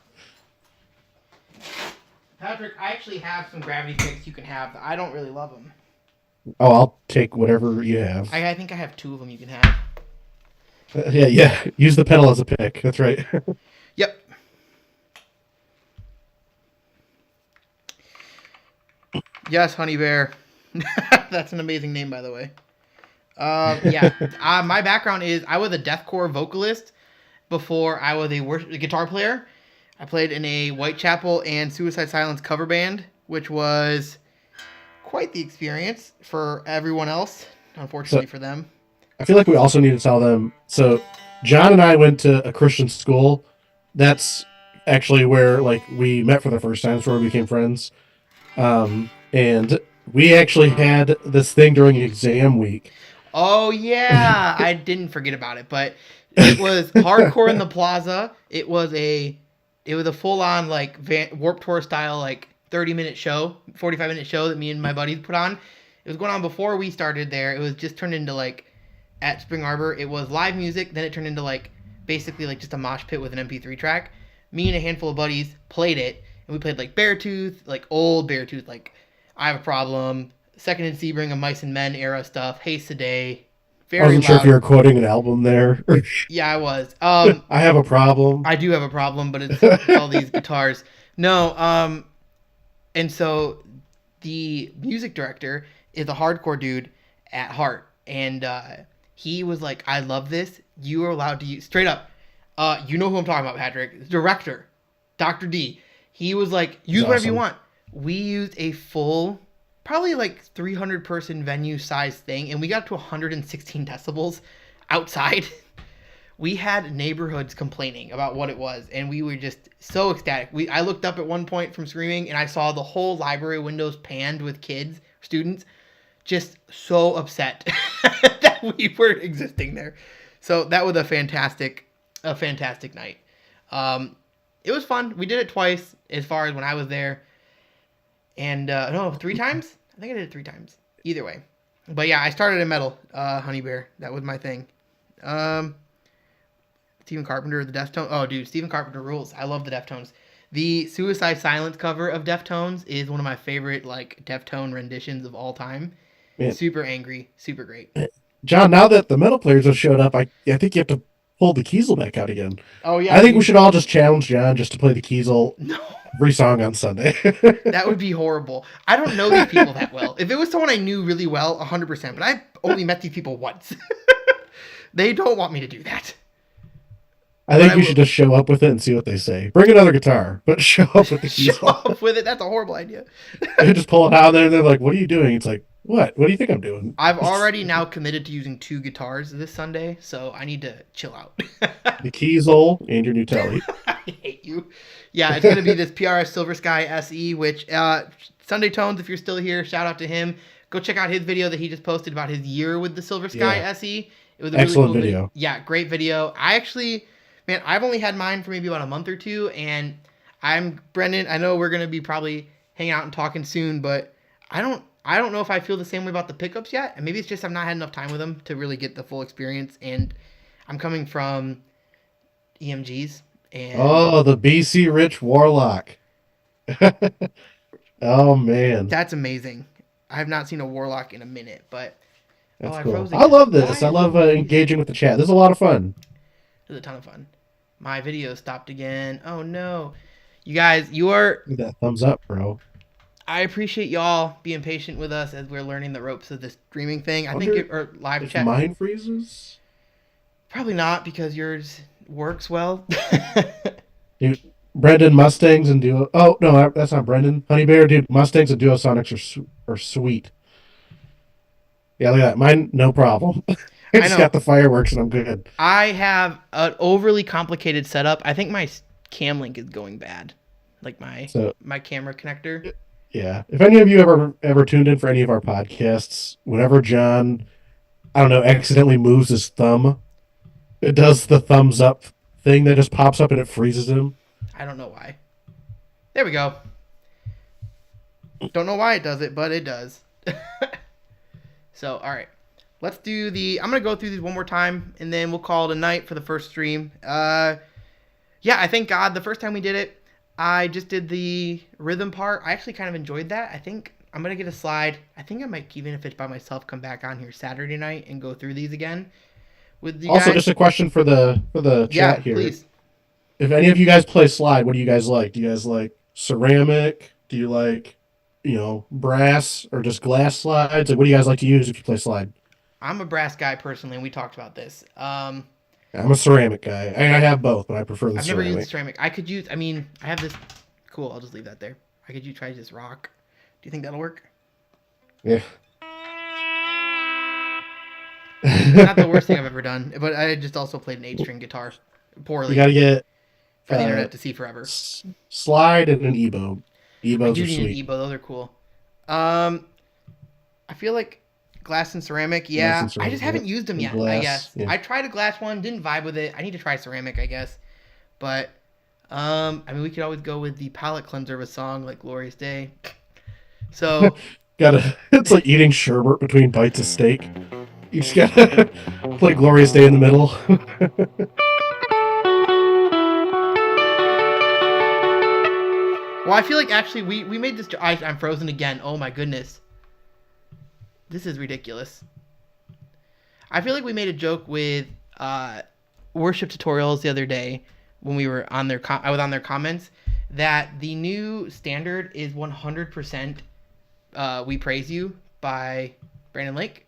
Speaker 1: Patrick, I actually have some gravity picks you can have. I don't really love them.
Speaker 2: Oh, I'll take whatever you have.
Speaker 1: I think I have 2 of them you can have.
Speaker 2: Yeah. Use the pedal as a pick. That's right.
Speaker 1: Yep. Yes, Honey Bear. That's an amazing name, by the way. Yeah. My background is I was a deathcore vocalist before I was a guitar player. I played in a Whitechapel and Suicide Silence cover band, which was quite the experience for everyone else. Unfortunately for them.
Speaker 2: I feel like we also need to tell them. So, John and I went to a Christian school. That's actually where like we met for the first time. That's where we became friends. And we actually had this thing during exam week.
Speaker 1: Oh yeah, I didn't forget about it, but it was hardcore in the plaza. It was a full on like Warped Tour style like 30-minute show, 45-minute show that me and my buddies put on. It was going on before we started there. It was just turned into like at Spring Arbor. It was live music, then it turned into like basically like just a mosh pit with an MP3 track. Me and a handful of buddies played it, and we played like Beartooth, like old Beartooth, like I Have a Problem, Second and Sebring of Mice and Men era stuff, Haste Today. Very
Speaker 2: I wasn't sure if
Speaker 1: loud.
Speaker 2: you were quoting an album there.
Speaker 1: Yeah, I was.
Speaker 2: I have a problem.
Speaker 1: I do have a problem, but it's all these guitars. No, and so the music director is a hardcore dude at heart, and he was like, "I love this. You are allowed to use straight up. You know who I'm talking about, Patrick? The director, Dr. D. He was like, use whatever you
Speaker 2: awesome.
Speaker 1: want. We used a full, probably like 300 person venue size thing, and we got to 116 decibels outside." We had neighborhoods complaining about what it was, and we were just so ecstatic. I looked up at one point from screaming, and I saw the whole library windows panned with kids, students, just so upset that we were existing there. So that was a fantastic night. It was fun. We did it twice, as far as when I was there, and no, 3 times. I think I did it 3 times. Either way, but yeah, I started in metal, Honey Bear. That was my thing. Stephen Carpenter, the Deftones. Oh, dude, Stephen Carpenter rules. I love the Deftones. The Suicide Silence cover of Deftones is one of my favorite like Deftone renditions of all time.
Speaker 2: Man.
Speaker 1: Super angry, super great.
Speaker 2: John, now that the metal players have showed up, I think you have to pull the Kiesel back out again.
Speaker 1: Oh yeah,
Speaker 2: I think we should all just challenge John just to play the Kiesel
Speaker 1: No,
Speaker 2: every song on Sunday.
Speaker 1: that would be horrible. I don't know these people that well. If it was someone I knew really well, 100%. But I only met these people once. They don't want me to do that.
Speaker 2: I think you should just show up with it and see what they say. Bring another guitar, but show up with the
Speaker 1: Show
Speaker 2: Kiesel.
Speaker 1: up with it. That's a horrible idea.
Speaker 2: You just pull it out there and they're like, "What are you doing?" It's like, "What? What do you think I'm doing?"
Speaker 1: I've already now committed to using 2 guitars this Sunday, so I need to chill out.
Speaker 2: The Kiesel and your new telly.
Speaker 1: I hate you. Yeah, it's gonna be this PRS Silver Sky SE, which Sunday Tones, if you're still here, shout out to him. Go check out his video that he just posted about his year with the Silver Sky
Speaker 2: Yeah.
Speaker 1: SE. It was a
Speaker 2: Excellent
Speaker 1: really cool
Speaker 2: video.
Speaker 1: Yeah, great video. I've only had mine for maybe about a month or 2, and I'm Brendan. I know we're gonna be probably hanging out and talking soon, but I don't know if I feel the same way about the pickups yet. And maybe it's just I've not had enough time with them to really get the full experience. And I'm coming from EMGs. And
Speaker 2: Oh, the BC Rich Warlock. Oh man,
Speaker 1: that's amazing. I have not seen a Warlock in a minute, but
Speaker 2: that's
Speaker 1: I
Speaker 2: cool.
Speaker 1: froze
Speaker 2: I
Speaker 1: again.
Speaker 2: love this.
Speaker 1: Why?
Speaker 2: I love engaging with the chat. This is a lot of fun.
Speaker 1: It was a ton of fun. My video stopped again. Oh no. You guys, you are
Speaker 2: Give that thumbs up, bro.
Speaker 1: I appreciate y'all being patient with us as we're learning the ropes of this streaming thing. I think
Speaker 2: Wonder
Speaker 1: or live
Speaker 2: If
Speaker 1: chat.
Speaker 2: mine freezes,
Speaker 1: Probably not because yours works well.
Speaker 2: dude. Brendan Mustangs and Duo. Oh no, that's not Brendan. Honey Bear, dude. Mustangs and Duosonics are sweet. Yeah, look at that. Mine, no problem. I just
Speaker 1: know.
Speaker 2: got the fireworks and I'm good.
Speaker 1: I have an overly complicated setup. I think my cam link is going bad. Like my camera connector.
Speaker 2: Yeah. If any of you ever tuned in for any of our podcasts, whenever John, I don't know, accidentally moves his thumb, it does the thumbs up thing that just pops up and it freezes him.
Speaker 1: I don't know why. There we go. Don't know why it does it, but it does. So, all right. Let's do I'm going to go through these one more time, and then we'll call it a night for the first stream. Yeah, I thank God the first time we did it, I just did the rhythm part. I actually kind of enjoyed that. I think I'm going to get a slide. I think I might, even if it's by myself, come back on here Saturday night and go through these again with you
Speaker 2: Also,
Speaker 1: guys.
Speaker 2: just a question for the chat here.
Speaker 1: Please.
Speaker 2: If any of you guys play slide, what do you guys like? Do you guys like ceramic? Do you like, brass or just glass slides? Like, what do you guys like to use if you play slide?
Speaker 1: I'm a brass guy personally, and we talked about this.
Speaker 2: I'm a ceramic guy. I have both, but I prefer the
Speaker 1: I've
Speaker 2: ceramic.
Speaker 1: never used ceramic. I have this. Cool, I'll just leave that there. I could try this rock. Do you think that'll work?
Speaker 2: Yeah.
Speaker 1: Not the worst thing I've ever done, but I just also played an 8-string guitar poorly.
Speaker 2: You got to get
Speaker 1: for the internet to see forever.
Speaker 2: Slide and an EBow. EBows
Speaker 1: I do
Speaker 2: are
Speaker 1: need
Speaker 2: sweet.
Speaker 1: an EBow. Those are cool. I feel like glass and ceramic. Yeah,
Speaker 2: Glass and
Speaker 1: I just
Speaker 2: ceramic,
Speaker 1: haven't used them yet.
Speaker 2: glass,
Speaker 1: I guess
Speaker 2: yeah.
Speaker 1: I tried a glass one, didn't vibe with it. I need to try ceramic, I guess. But we could always go with the palate cleanser of a song like "Glorious Day." So
Speaker 2: It's like eating sherbet between bites of steak. You just gotta play Glorious Day in the middle.
Speaker 1: well, I feel like actually we made this. I'm frozen again. Oh my goodness. This is ridiculous. I feel like we made a joke with worship tutorials the other day when we were on their I was on their comments that the new standard is 100% We Praise You by Brandon Lake.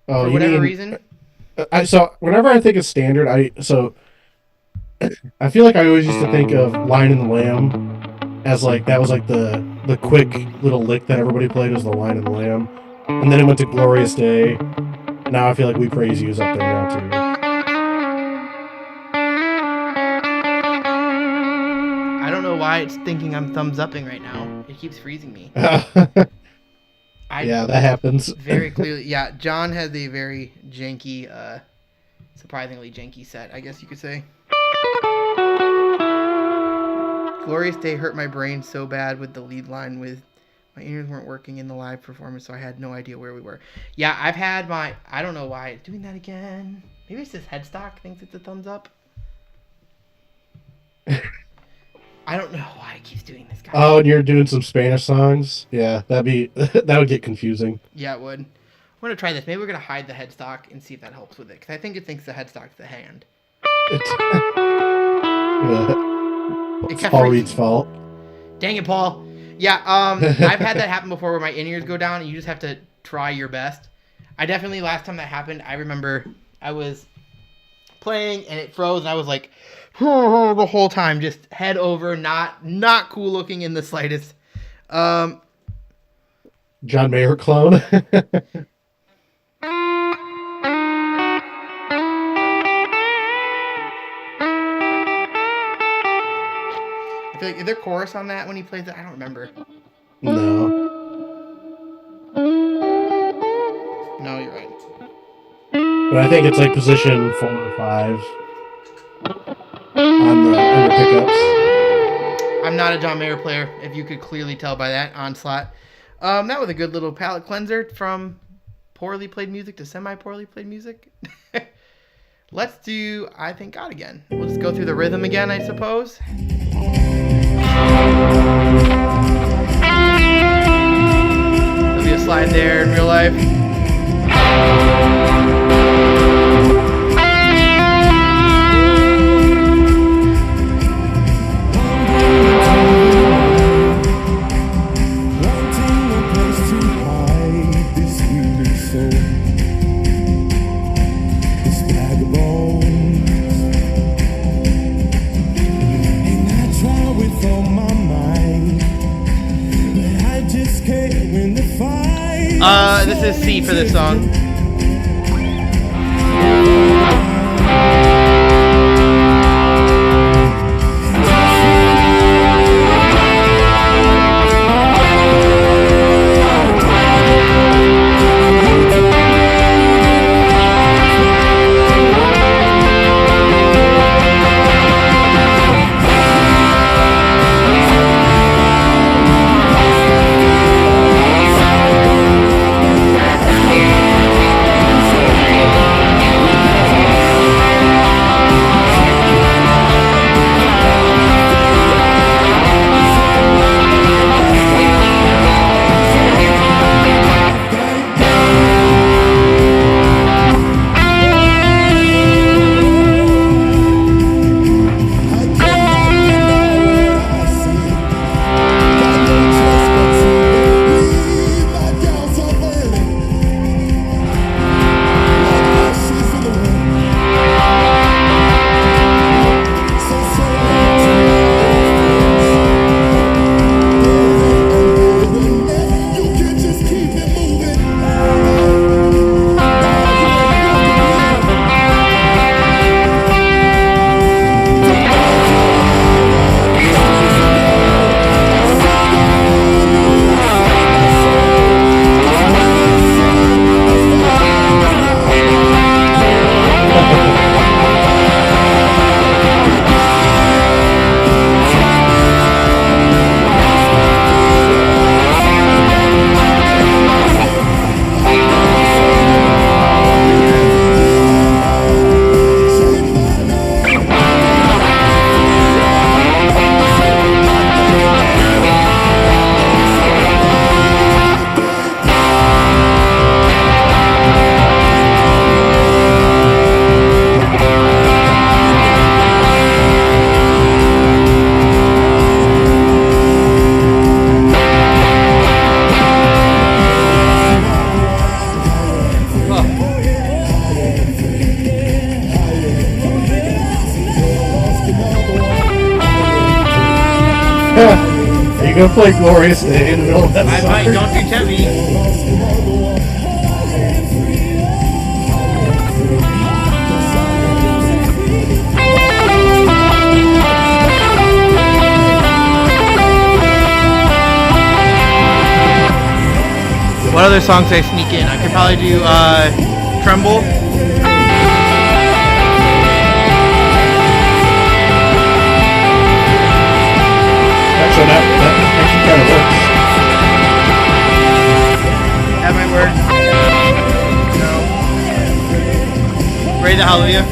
Speaker 2: Oh,
Speaker 1: For whatever reason.
Speaker 2: So whenever I think of standard, I feel like I always used to think of Lion and the Lamb as like that was like the quick little lick that everybody played was the Lion and the Lamb, and then it went to Glorious Day. And now I feel like We Praise You is up there now too.
Speaker 1: I don't know why it's thinking I'm thumbs upping right now. It keeps freezing me.
Speaker 2: Yeah, that happens.
Speaker 1: Very clearly. Yeah, John has a very janky, surprisingly janky set, I guess you could say. Glorious Day hurt my brain so bad with the lead line with my ears weren't working in the live performance, so I had no idea where we were. Yeah, I've had I don't know why it's doing that again. Maybe it's this headstock thinks it's a thumbs up. I don't know why it keeps doing this, guys.
Speaker 2: Oh, and you're doing some Spanish songs? Yeah, that would get confusing.
Speaker 1: Yeah, it would. I'm gonna try this. Maybe we're gonna hide the headstock and see if that helps with it, because I think it thinks the headstock's the hand.
Speaker 2: It's Paul Reed's fault.
Speaker 1: Dang it, Paul. Yeah, I've had that happen before where my in-ears go down and you just have to try your best. Last time that happened, I remember I was playing and it froze and I was like, the whole time, just head over, not cool looking in the slightest.
Speaker 2: John Mayer clone.
Speaker 1: I feel like, is there chorus on that when he plays it? I don't remember.
Speaker 2: No.
Speaker 1: No, you're right.
Speaker 2: But I think it's like position 4 or 5 on the pickups.
Speaker 1: I'm not a John Mayer player, if you could clearly tell by that onslaught. That was a good little palate cleanser from poorly played music to semi-poorly played music. Let's do I Thank God again. We'll just go through the rhythm again, I suppose. There'll be a slide there in real life. This is C for this song.
Speaker 2: go play Glorious Day in the middle of that
Speaker 1: I
Speaker 2: song.
Speaker 1: might, don't you tempt me. What other songs did I sneak in? I could probably do Tremble.
Speaker 2: Actually, that actually kind of works.
Speaker 1: That might work. No. Raise the Hallelujah.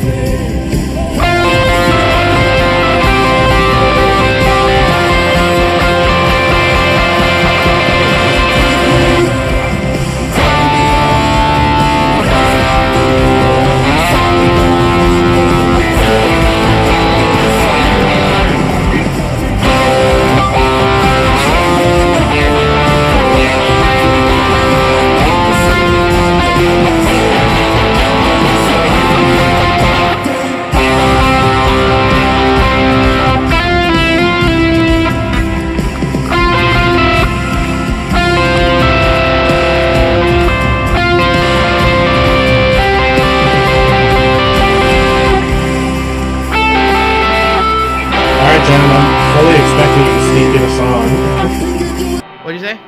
Speaker 1: What'd you say?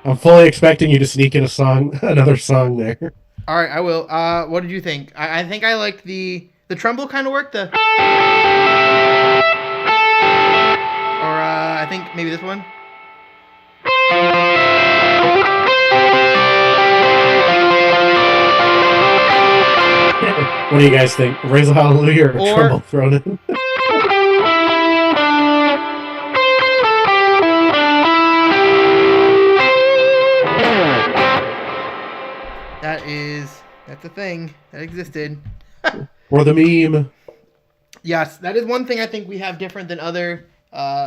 Speaker 2: I'm fully expecting you to sneak in a song, another song there.
Speaker 1: All right, I will. What did you think? I think I liked the tremble kind of work. Or I think maybe this one.
Speaker 2: What do you guys think? Raise a Hallelujah or Tremble thrown in?
Speaker 1: That's a thing that existed.
Speaker 2: Or the meme.
Speaker 1: Yes, that is one thing I think we have different than other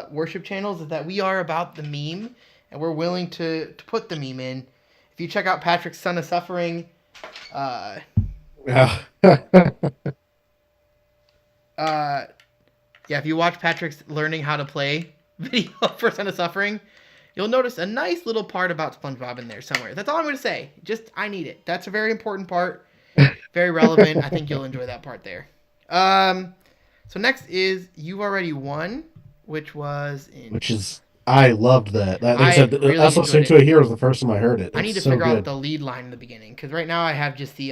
Speaker 1: worship channels, is that we are about the meme, and we're willing to put the meme in. If you check out Patrick's Son of Suffering, yeah, if you watch Patrick's learning how to play video for Son of Suffering, you'll notice a nice little part about SpongeBob in there somewhere. That's all I'm going to say. Just, I need it. That's a very important part. Very relevant. I think you'll enjoy that part there. So next is You've Already Won, which was in...
Speaker 2: Which is... I loved that. Like I said,
Speaker 1: really
Speaker 2: us listening to it here was the first time I heard it.
Speaker 1: I need to figure out the lead line in the beginning, because right now I have just the...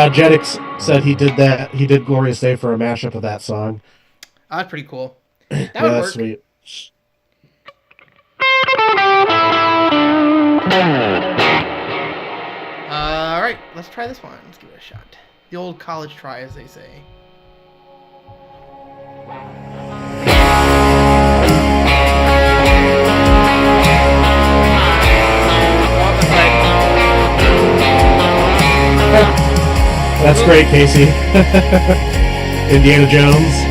Speaker 2: Jetix said he did that. He did Glorious Day for a mashup of that song.
Speaker 1: Oh, that's pretty cool. That would work.
Speaker 2: That's sweet.
Speaker 1: All right, let's try this one. Let's give it a shot. The old college try, as they say.
Speaker 2: That's great, Casey. Indiana Jones.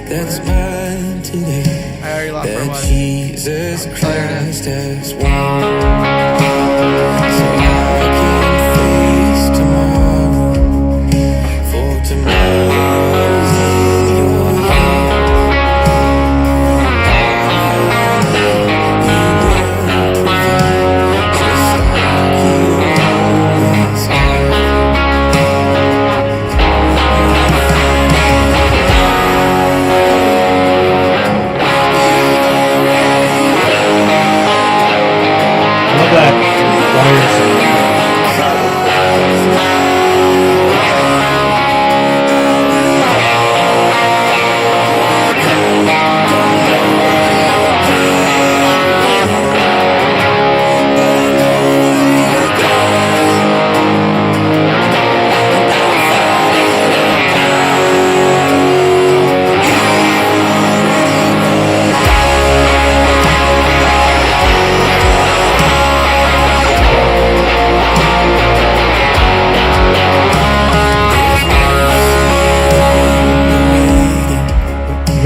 Speaker 3: That's mine today.
Speaker 1: I already lost my one.
Speaker 3: Jesus Christ has won. So I can face tomorrow. For tomorrow's in your hands. You will provide just like you always have.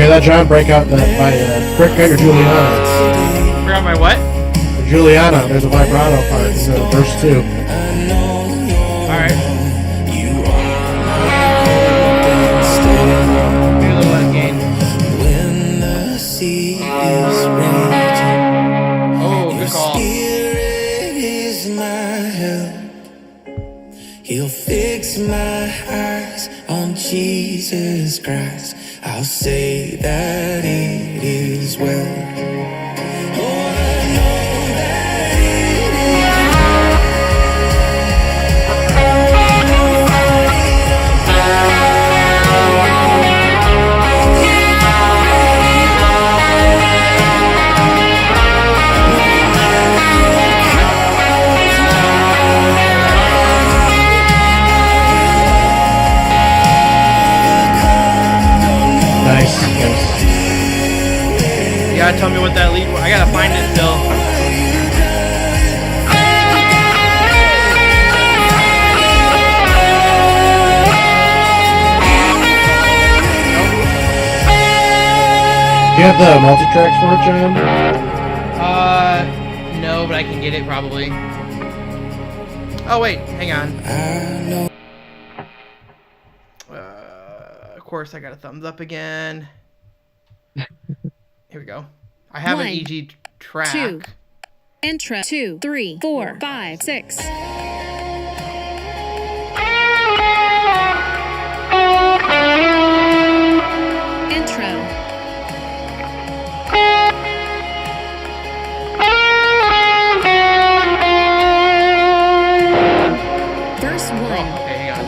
Speaker 2: that, John? Break out your Juliana.
Speaker 1: Forgot my what?
Speaker 2: Juliana, there's a vibrato part in verse 2.
Speaker 1: Alright. Maybe a little less gain.
Speaker 3: When the sea is raging,
Speaker 1: Oh, good call.
Speaker 3: Spirit is my help. He'll fix my eyes on Jesus Christ. I'll say that it is well. Oh, I know that it is.
Speaker 2: Nice.
Speaker 1: You gotta tell me what that lead was. I gotta find it still.
Speaker 2: Do you have the multi-tracks for it, John?
Speaker 1: No, but I can get it probably. Oh, wait, hang on.
Speaker 3: I know.
Speaker 1: Of course, I got a thumbs up again. Here we go. I have an
Speaker 4: One,
Speaker 1: EG track.
Speaker 4: two. Intro 2, 3, 4, 5, 6. Intro. Verse 1.
Speaker 1: Okay, hang on.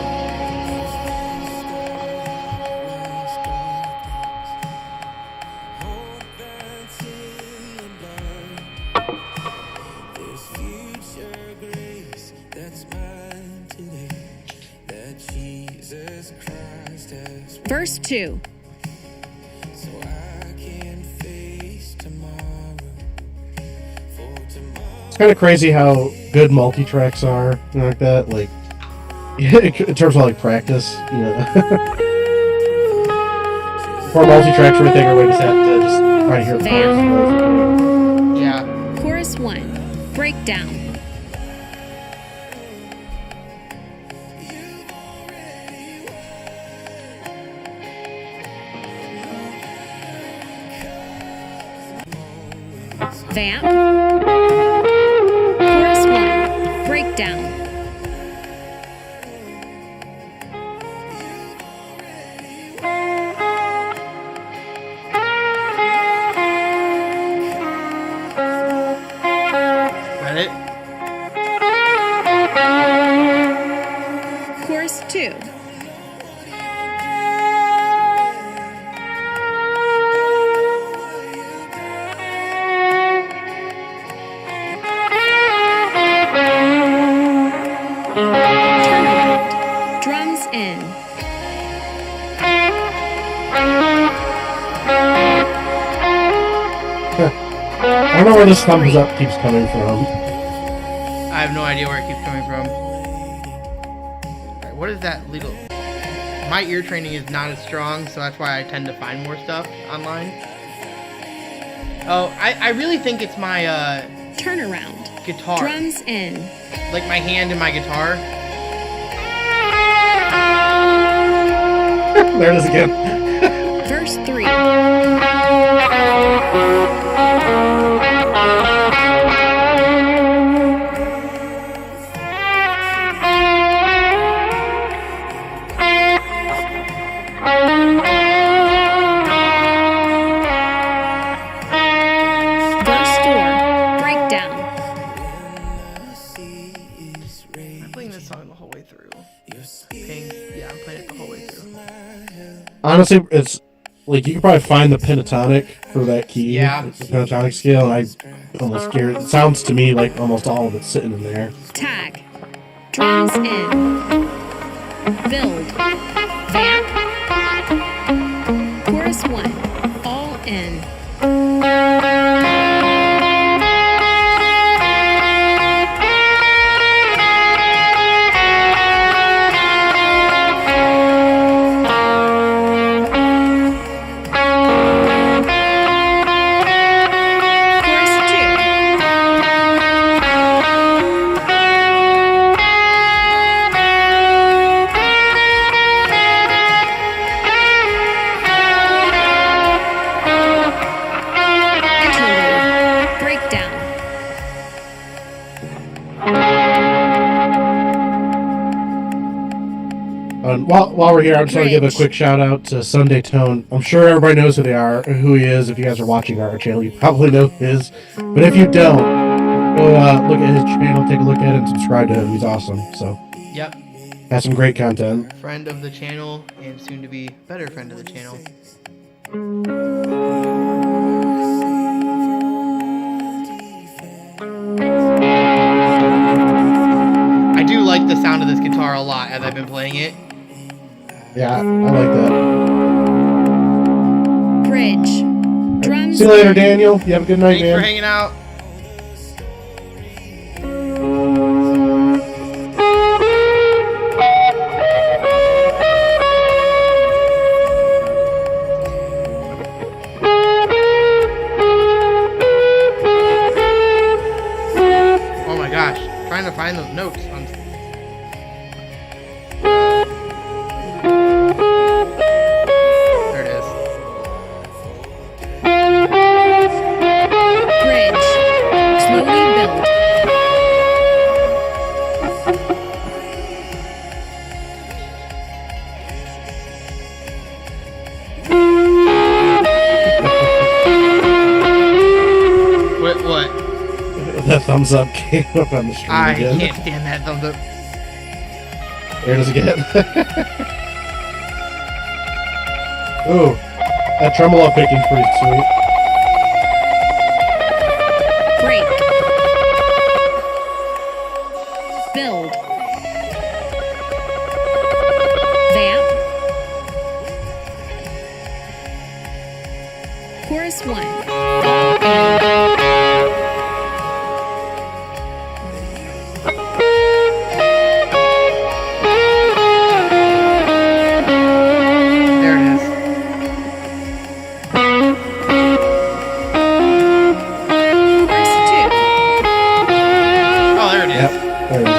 Speaker 3: There's future grace that's mine today, that Jesus Christ has,
Speaker 4: Verse 2.
Speaker 3: so I can face tomorrow. For tomorrow.
Speaker 2: It's kind of crazy how good multi-tracks are and like that. Like, in terms of like practice, you know. For multi-tracks or anything, we just have to just try to hear the chorus.
Speaker 1: Yeah.
Speaker 4: Chorus 1. Breakdown. Vamp. Chorus 1. Breakdown.
Speaker 1: Got it?
Speaker 4: Chorus 2. Turnaround. Drums in.
Speaker 2: I don't know where this thumbs up keeps coming from.
Speaker 1: I have no idea where it keeps coming from. Alright, what is that little... My ear training is not as strong, so that's why I tend to find more stuff online. Oh, I really think it's my
Speaker 4: Turnaround.
Speaker 1: guitar.
Speaker 4: Drums in.
Speaker 1: Like my hand and my guitar.
Speaker 2: There it is again.
Speaker 4: Verse 3. Verse 4. Breakdown.
Speaker 1: I'm playing this song the whole way through. Yeah, I'm playing it the whole way through.
Speaker 2: Honestly, it's like you can probably find the pentatonic for that key.
Speaker 1: Yeah.
Speaker 2: The pentatonic scale, and I almost scared. It sounds to me like almost all of it's sitting in there.
Speaker 4: Tag. Drums in. Build. Vamp. Chorus 1. All in.
Speaker 2: While we're here, I'm just going to give a
Speaker 4: Bridge.
Speaker 2: quick shout out to Sunday Tone. I'm sure everybody knows who they are, who he is. If you guys are watching our channel, you probably know who he is. But if you don't, go look at his channel, take a look at it, and subscribe to him. He's awesome. So,
Speaker 1: Yep.
Speaker 2: has some great content.
Speaker 1: Friend of the channel and soon to be better friend of the channel. I do like the sound of this guitar a lot as I've been playing it.
Speaker 2: Yeah, I like that.
Speaker 4: Bridge. Drums.
Speaker 2: See you later, Daniel. You have a good night,
Speaker 1: Thanks for
Speaker 2: man.
Speaker 1: hanging out. Oh my gosh, trying to find those notes on. There it is.
Speaker 4: Bridge. Slowly build.
Speaker 1: What?
Speaker 2: The thumbs up came up on the stream
Speaker 1: I
Speaker 2: again.
Speaker 1: can't stand that thumbs up.
Speaker 2: There it is again. Ooh, that tremolo picking's pretty sweet.
Speaker 4: Break. Build. Vamp. Chorus 1.
Speaker 1: There it is.
Speaker 4: Chorus 2.
Speaker 1: Oh, there it is.
Speaker 2: Yep, there it is.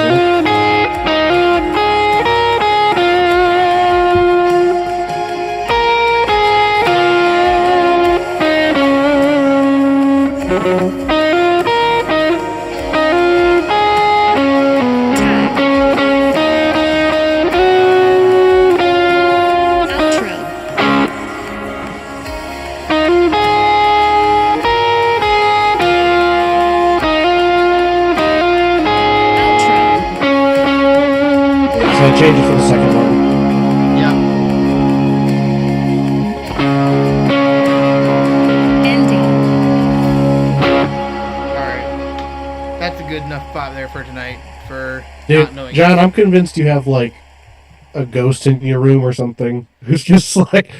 Speaker 4: Tag. Outro. Outro.
Speaker 2: So I changed it for the second one.
Speaker 1: Yep.
Speaker 4: Ending.
Speaker 1: Alright. That's a good enough spot there for tonight for not
Speaker 2: Dude,
Speaker 1: knowing.
Speaker 2: John, I'm convinced you have like a ghost in your room or something who's just like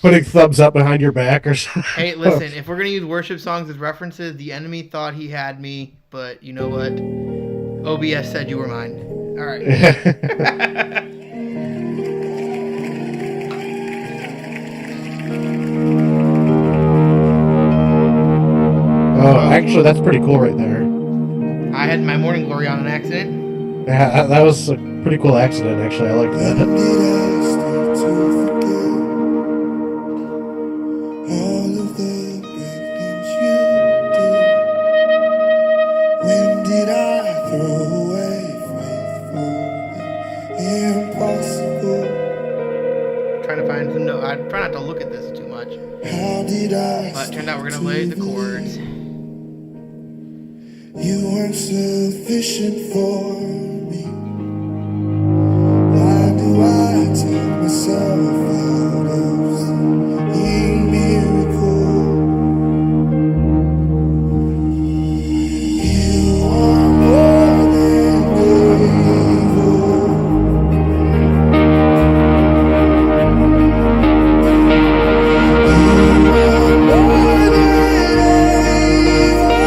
Speaker 2: putting thumbs up behind your back or something.
Speaker 1: Hey, listen, if we're gonna use worship songs as references, the enemy thought he had me, but you know what? OBS said you were mine. Alright.
Speaker 2: Oh, actually, that's pretty cool right there.
Speaker 1: I had my morning glory on an accident.
Speaker 2: Yeah, that was a pretty cool accident, actually. I like that.
Speaker 3: When did I start to forget all of the bad things you did? When did I throw away faith for the impossible?
Speaker 1: Trying to find some notes. I try not to look at this too much.
Speaker 3: How did I
Speaker 1: But it turned out we're gonna lay the chords.
Speaker 3: You weren't sufficient for me. Why do I take myself out of seeing miracle? You are more than able. You are more than able.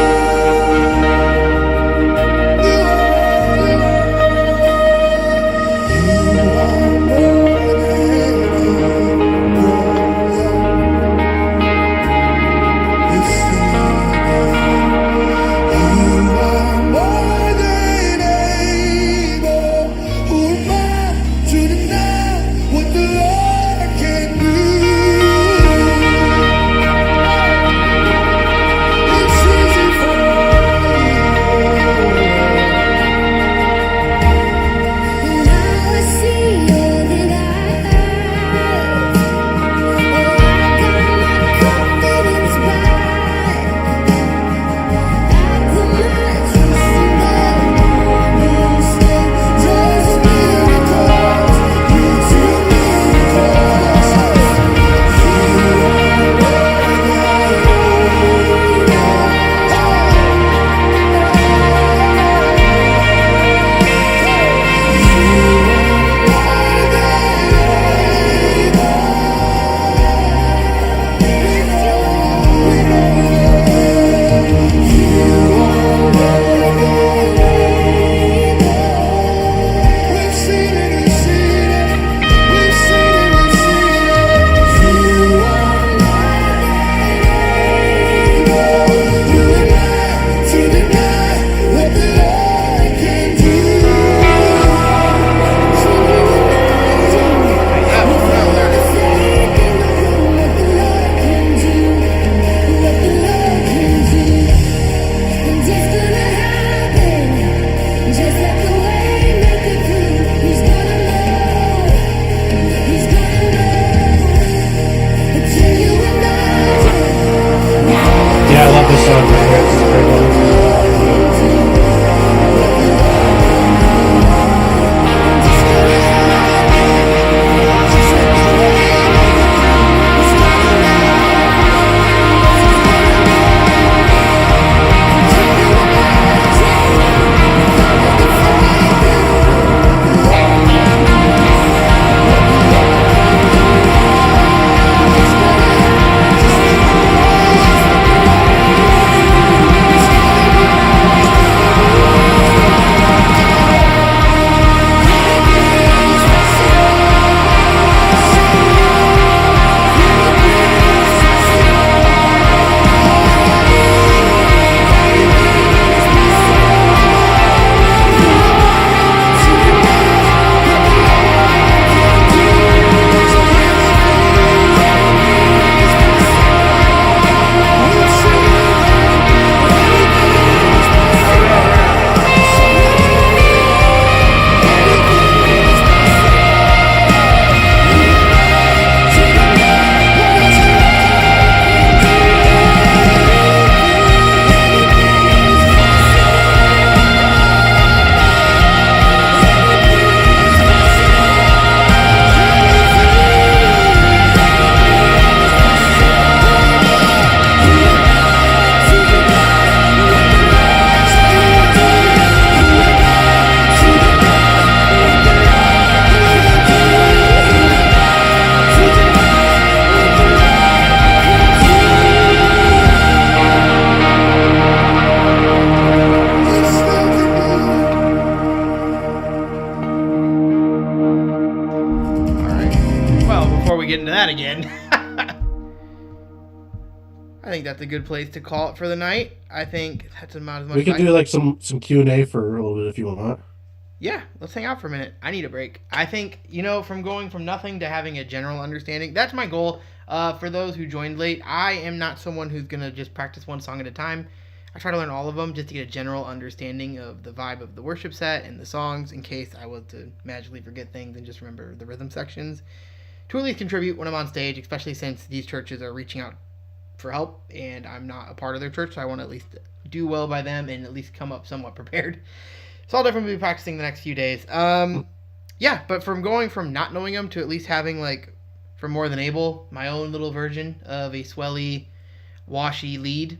Speaker 1: get into that again. I think that's a good place to call it for the night. I think that's about as much.
Speaker 2: We can do like some Q&A for a little bit if you want.
Speaker 1: Yeah, let's hang out for a minute. I need a break. I think, from going from nothing to having a general understanding, that's my goal. For those who joined late, I am not someone who's going to just practice one song at a time. I try to learn all of them just to get a general understanding of the vibe of the worship set and the songs in case I was to magically forget things and just remember the rhythm sections. To at least contribute when I'm on stage, especially since these churches are reaching out for help and I'm not a part of their church, so I want to at least do well by them and at least come up somewhat prepared. So I'll definitely be practicing the next few days. Yeah, but from going from not knowing them to at least having, like, for More Than Able, my own little version of a swelly, washy lead,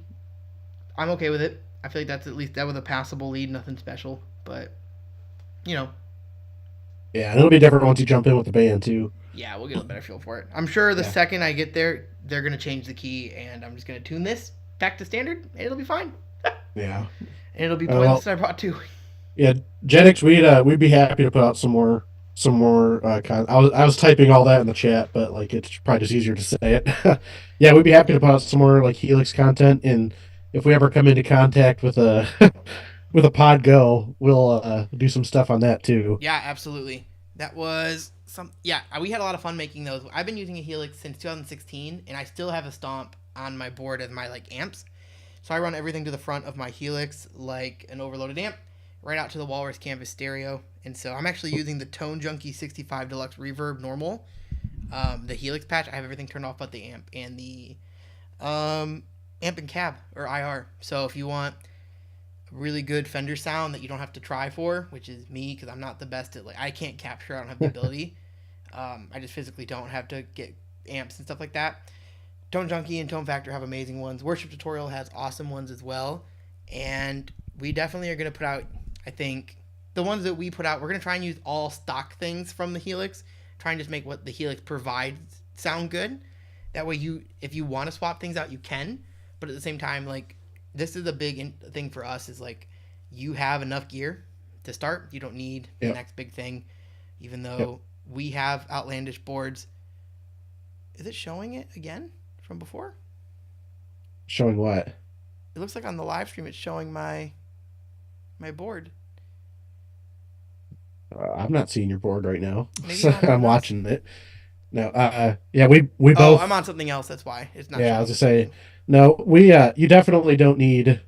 Speaker 1: I'm okay with it. I feel like that was a passable lead, nothing special, but,
Speaker 2: Yeah, and it'll be different once you jump in with the band, too.
Speaker 1: Yeah, we'll get a better feel for it. I'm sure the second I get there, they're going to change the key, and I'm just going to tune this back to standard, and it'll be fine.
Speaker 2: Yeah.
Speaker 1: And it'll be playlists I brought too.
Speaker 2: Yeah, Genix, we'd be happy to put out some more content. I was typing all that in the chat, but like it's probably just easier to say it. Yeah, we'd be happy to put out some more like Helix content, and if we ever come into contact with a with a Pod Go, we'll do some stuff on that too.
Speaker 1: Yeah, absolutely. That was we had a lot of fun making those. I've been using a Helix since 2016, and I still have a Stomp on my board as my like amps. So I run everything to the front of my Helix like an overloaded amp, right out to the Walrus Canvas stereo. And so I'm actually using the Tone Junkie 65 Deluxe Reverb normal, the Helix patch. I have everything turned off but the amp and the amp and cab or IR. So if you want a really good Fender sound that you don't have to try for, which is me because I'm not the best at I can't capture, I don't have the ability. I just physically don't have to get amps and stuff like that. Tone Junkie and Tone Factor have amazing ones. Worship Tutorial has awesome ones as well. And we definitely are going to put out, I think, the ones that we put out, we're going to try and use all stock things from the Helix. Try and just make what the Helix provides sound good. That way, if you want to swap things out, you can. But at the same time, like, this is a big thing for us is, like, you have enough gear to start. You don't need the next big thing. Even though we have outlandish boards. Is it showing it again from before?
Speaker 2: Showing what?
Speaker 1: It looks like on the live stream it's showing my board.
Speaker 2: I'm not seeing your board right now.
Speaker 1: Maybe
Speaker 2: I'm watching it. No, yeah, we both.
Speaker 1: Oh, I'm on something else. That's why it's not.
Speaker 2: Yeah, I was gonna say, no, you definitely don't need,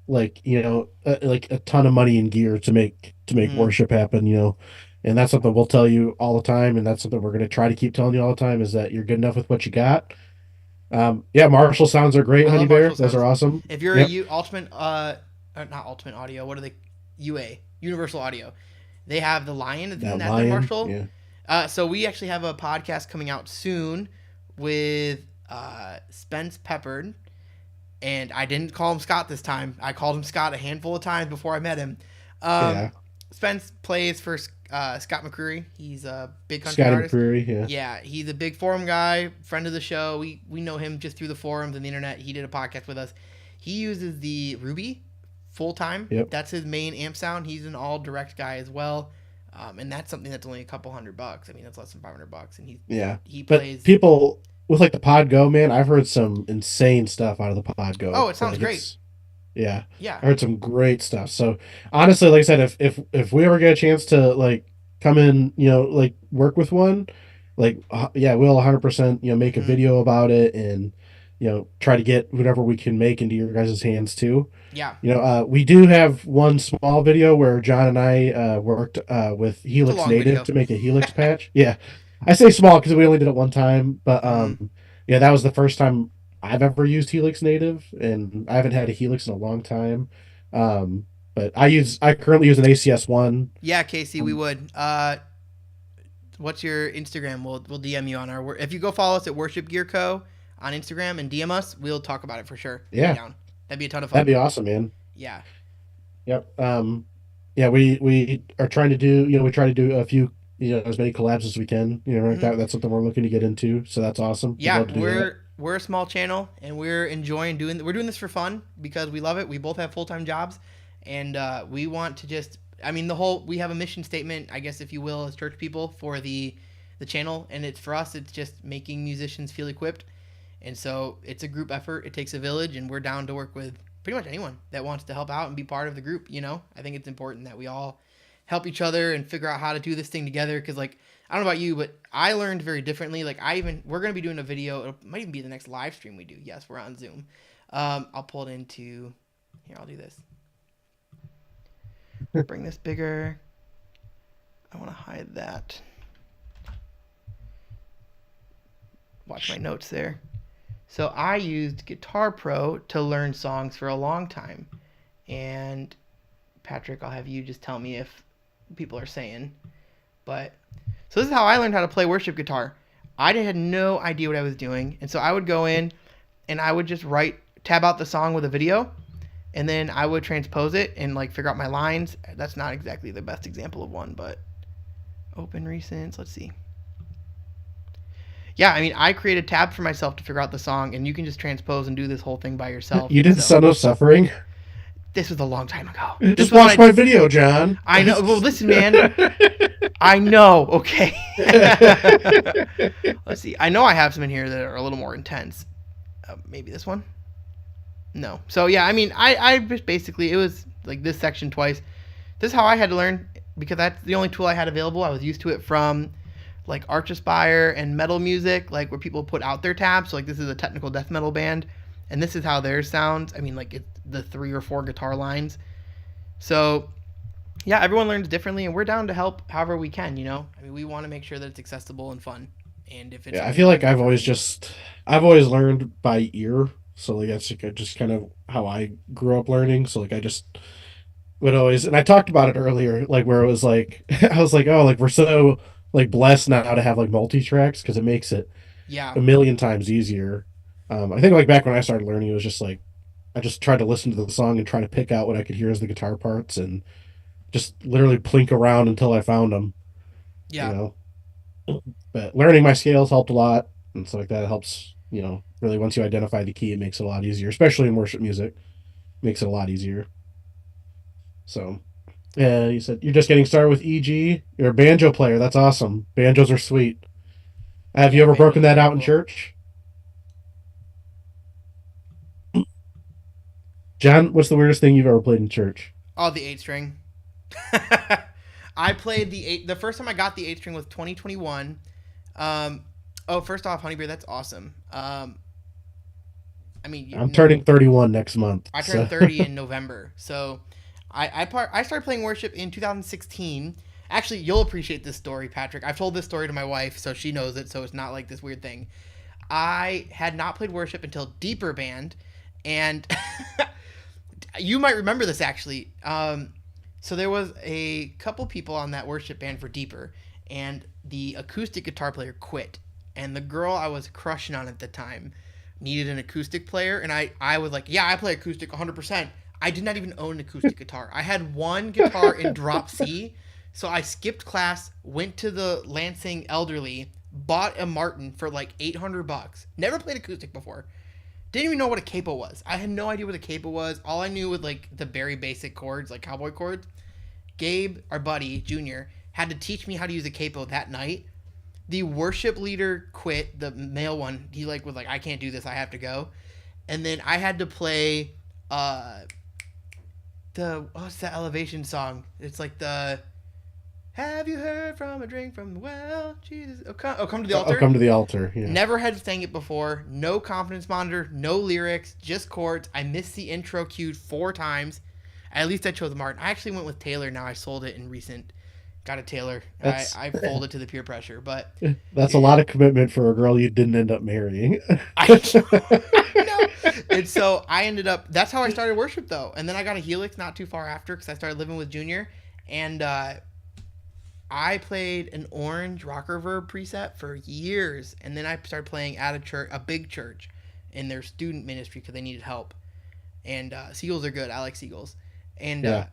Speaker 2: like like a ton of money and gear to make worship happen. And that's something we'll tell you all the time, and that's something we're gonna try to keep telling you all the time is that you're good enough with what you got. Yeah, Marshall sounds are great, Honey Bear. Those are awesome.
Speaker 1: If you're a Ultimate, not Ultimate Audio, what are they? Universal Audio. They have the Lion. Isn't that the Marshall?
Speaker 2: Yeah.
Speaker 1: So we actually have a podcast coming out soon with Spence Peppard, and I didn't call him Scott this time. I called him Scott a handful of times before I met him. Spence plays for Scott McCreery. He's a big country artist. Scott
Speaker 2: McCreery,
Speaker 1: yeah, he's a big forum guy, friend of the show. We know him just through the forums and the internet. He did a podcast with us. He uses the Ruby full time.
Speaker 2: Yep.
Speaker 1: That's his main amp sound. He's an all direct guy as well. And that's something that's only a couple $100. I mean, that's less than $500. And he plays.
Speaker 2: People with like the Pod Go, man, I've heard some insane stuff out of the Pod Go.
Speaker 1: Oh, it sounds great.
Speaker 2: Yeah.
Speaker 1: Yeah.
Speaker 2: I heard some great stuff. So honestly, like I said, if we ever get a chance to like come in, like work with one, like yeah, we'll 100% make a video about it and try to get whatever we can make into your guys' hands too.
Speaker 1: Yeah.
Speaker 2: We do have one small video where John and I worked with Helix Native
Speaker 1: video
Speaker 2: to make a Helix patch. Yeah. I say small because we only did it one time, but yeah, that was the first time I've ever used Helix Native, and I haven't had a Helix in a long time. But I currently use an ACS1.
Speaker 1: Yeah, Casey, we would. What's your Instagram? We'll DM you on our. If you go follow us at Worship Gear Co. on Instagram and DM us, we'll talk about it for sure.
Speaker 2: Yeah.
Speaker 1: That'd be a ton of fun.
Speaker 2: That'd be awesome, man.
Speaker 1: Yeah.
Speaker 2: Yep. Yeah, we are trying to do, we try to do a few, as many collabs as we can, like that's something we're looking to get into. So that's awesome.
Speaker 1: Yeah. We're a small channel and we're enjoying we're doing this for fun because we love it. We both have full-time jobs and we want to just, we have a mission statement, I guess, if you will, as church people for the the channel, and it's for us. It's just making musicians feel equipped, and so it's a group effort. It takes a village, and we're down to work with pretty much anyone that wants to help out and be part of the group. I think it's important that we all help each other and figure out how to do this thing together. Because like, I don't know about you, but I learned very differently. Like we're going to be doing a video. It might even be the next live stream we do. Yes, we're on Zoom. I'll pull it into here. I'll do this. Bring this bigger. I want to hide that. Watch my notes there. So I used Guitar Pro to learn songs for a long time. And Patrick, I'll have you just tell me if people are saying. But so this is how I learned how to play worship guitar. I had no idea what I was doing. And so I would go in and I would just tab out the song with a video. And then I would transpose it and like figure out my lines. That's not exactly the best example of one, but open recents. Let's see. Yeah, I mean, I created tabs for myself to figure out the song, and you can just transpose and do this whole thing by yourself.
Speaker 2: You did Son of Suffering?
Speaker 1: This was a long time ago.
Speaker 2: Just watch my video, John.
Speaker 1: I know. Well, listen, man. I know. Okay. Let's see. I know I have some in here that are a little more intense. Maybe this one? No. So, yeah, I mean, I just basically, it was like this section twice. This is how I had to learn, because that's the only tool I had available. I was used to it from like Arch Aspire and metal music, like where people put out their tabs. So like this is a technical death metal band, and this is how theirs sounds. I mean, like it's the 3 or 4 guitar lines. So yeah, everyone learns differently, and we're down to help however we can. I mean, we want to make sure that it's accessible and fun. And if it's
Speaker 2: I feel like I've always learned by ear. So like that's just kind of how I grew up learning. So like I just would always, and I talked about it earlier, like where it was like I was like, oh, like we're so like blessed now to have like multi-tracks, because it makes it a million times easier. I think like back when I started learning, it was just like I just tried to listen to the song and try to pick out what I could hear as the guitar parts, and just literally plink around until I found them.
Speaker 1: Yeah.
Speaker 2: But learning my scales helped a lot, and so like that helps. Really once you identify the key, it makes it a lot easier, especially in worship music. Makes it a lot easier. So, yeah, you said you're just getting started with EG. You're a banjo player. That's awesome. Banjos are sweet. Have you ever broken that out in church? John, what's the weirdest thing you've ever played in church?
Speaker 1: Oh, the 8-string. I played the first time I got the 8-string was 2021. First off, Honeybeer, that's awesome. I mean,
Speaker 2: I'm turning 31 next month.
Speaker 1: I turned 30 in November. So I started playing worship in 2016. Actually, you'll appreciate this story, Patrick. I've told this story to my wife, so she knows it, so it's not like this weird thing. I had not played worship until Deeper Band, and you might remember this, actually. So there was a couple people on that worship band for Deeper, and the acoustic guitar player quit. And the girl I was crushing on at the time needed an acoustic player, and I was like, yeah, I play acoustic 100%. I did not even own an acoustic guitar. I had one guitar in drop C, so I skipped class, went to the Lansing Elderly, bought a Martin for like $800. Never played acoustic before. Didn't even know what a capo was. I had no idea what a capo was. All I knew was like the very basic chords, like cowboy chords. Gabe, our buddy, Junior, had to teach me how to use a capo that night. The worship leader quit, the male one. He was like, I can't do this. I have to go. And then I had to play what's that Elevation song? It's like the Have you heard from a drink from the well? Jesus. Come to the altar.
Speaker 2: Come to the altar. Yeah.
Speaker 1: Never had sang it before. No confidence monitor. No lyrics. Just chords. I missed the intro cued 4 times. At least I chose Martin. I actually went with Taylor. Now I sold it in recent. Got a Taylor. I folded to the peer pressure, but
Speaker 2: that's a lot of commitment for a girl you didn't end up marrying.
Speaker 1: I know. And so I ended up. That's how I started worship, though. And then I got a Helix not too far after, because I started living with Junior, and I played an orange rocker verb preset for years, and then I started playing at a big church, in their student ministry because they needed help. And Seagulls are good. I like Seagulls. And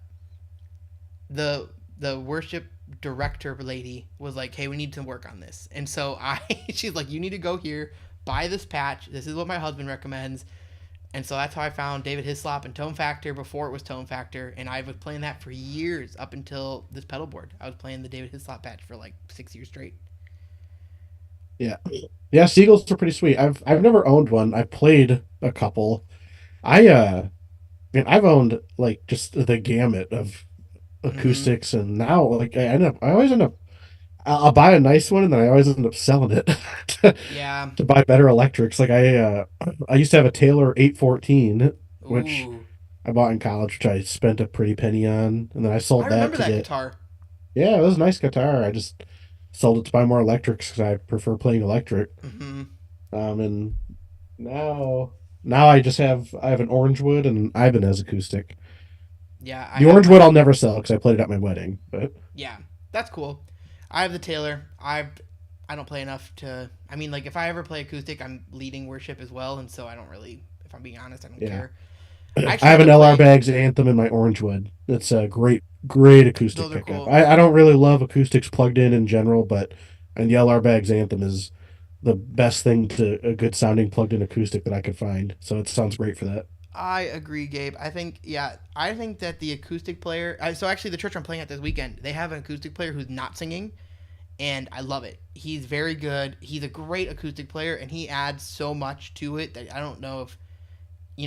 Speaker 1: the worship director lady was like, hey, we need to work on this. And so she's like, you need to go here, buy this patch. This is what my husband recommends. And so that's how I found David Hislop and Tone Factor before it was Tone Factor. And I was playing that for years up until this pedal board. I was playing the David Hislop patch for like 6 years straight.
Speaker 2: Yeah. Yeah, Seagulls are pretty sweet. I've never owned one. I've played a couple. I man, I've owned like just the gamut of
Speaker 1: Hmm.
Speaker 2: acoustics, and now like I always end up I'll buy a nice one and then I always end up selling it to,
Speaker 1: Yeah.
Speaker 2: to buy better electrics. Like I used to have a Taylor 814, which
Speaker 1: Ooh.
Speaker 2: I bought in college, which I spent a pretty penny on, and then I
Speaker 1: I
Speaker 2: sold that
Speaker 1: remember
Speaker 2: to
Speaker 1: that
Speaker 2: get.
Speaker 1: guitar.
Speaker 2: Yeah, it was a nice guitar. I just sold it to buy more electrics because I prefer playing electric.
Speaker 1: Hmm.
Speaker 2: And now now I have an Orangewood and an Ibanez acoustic.
Speaker 1: Yeah, I
Speaker 2: The
Speaker 1: have
Speaker 2: Orangewood
Speaker 1: my.
Speaker 2: I'll never sell because I played it at my wedding. But
Speaker 1: Yeah, that's cool. I have the Taylor. I don't play enough to. I mean, like if I ever play acoustic, I'm leading worship as well, and so I don't really. If I'm being honest, I don't
Speaker 2: yeah,
Speaker 1: care. I
Speaker 2: I
Speaker 1: actually
Speaker 2: have
Speaker 1: had to
Speaker 2: an LR
Speaker 1: play.
Speaker 2: Bags Anthem in my Orangewood. It's a great acoustic
Speaker 1: Those are
Speaker 2: pickup.
Speaker 1: cool.
Speaker 2: I don't really love acoustics plugged in general, but and the LR Bags Anthem is the best thing to a good sounding plugged in acoustic that I could find. So it sounds great for that.
Speaker 1: I agree, Gabe. I think yeah. I think that the acoustic player. So actually, the church I'm playing at this weekend, they have an acoustic player who's not singing, and I love it. He's very good. He's a great acoustic player, and he adds so much to it that I don't know if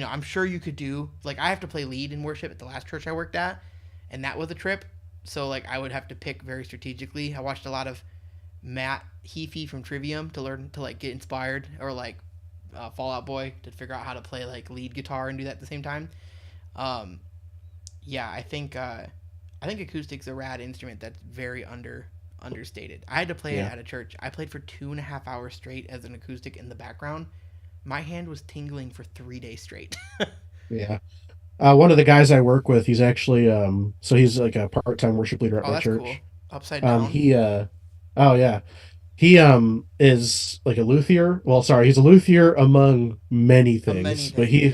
Speaker 1: I'm sure you could do. Like I have to play lead in worship at the last church I worked at, and that was a trip. So like I would have to pick very strategically. I watched a lot of Matt Heafy from Trivium to learn to like get inspired, or like Fallout Boy to figure out how to play like lead guitar and do that at the same time. Um, yeah, I think acoustic's a rad instrument that's very understated. I had to play it
Speaker 2: Yeah,
Speaker 1: at a church. I played for 2.5 hours straight as an acoustic in the background. My hand was tingling for 3 days straight.
Speaker 2: yeah. One of the guys I work with, he's actually so he's like a part-time worship leader at
Speaker 1: Oh,
Speaker 2: my
Speaker 1: that's cool.
Speaker 2: church.
Speaker 1: Upside down.
Speaker 2: He oh yeah. He is like a luthier. Well, sorry, he's a luthier among many
Speaker 1: Many
Speaker 2: things, but
Speaker 1: things,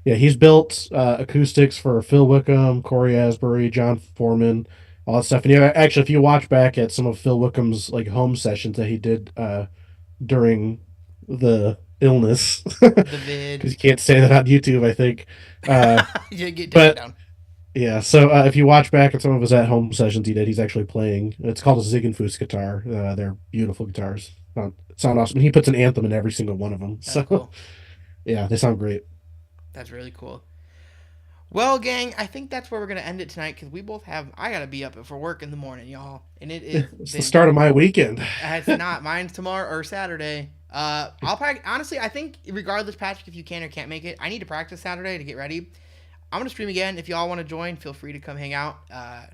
Speaker 1: yeah.
Speaker 2: he's built acoustics for Phil Wickham, Corey Asbury, John Foreman, all that stuff. And yeah, actually, if you watch back at some of Phil Wickham's like home sessions that he did during the illness,
Speaker 1: The vid.
Speaker 2: because you can't say that on YouTube, I think. Uh,
Speaker 1: Yeah, get take that
Speaker 2: but
Speaker 1: down.
Speaker 2: yeah, so if you watch back at some of his at home sessions he did, he's actually playing. It's called a Ziegenfuss guitar. They're beautiful guitars. Sound awesome. He puts an anthem in every single one of them.
Speaker 1: That's
Speaker 2: So
Speaker 1: cool.
Speaker 2: yeah, they sound great.
Speaker 1: That's really cool. Well, gang, I think that's where we're gonna end it tonight because we both have. I gotta be up for work in the morning, y'all, and it has
Speaker 2: It's the
Speaker 1: been.
Speaker 2: start of my weekend.
Speaker 1: It's not. Mine's tomorrow or Saturday. I'll probably honestly. I think regardless, Patrick, if you can or can't make it, I need to practice Saturday to get ready. I'm gonna stream again. If y'all want to join, feel free to come hang out. I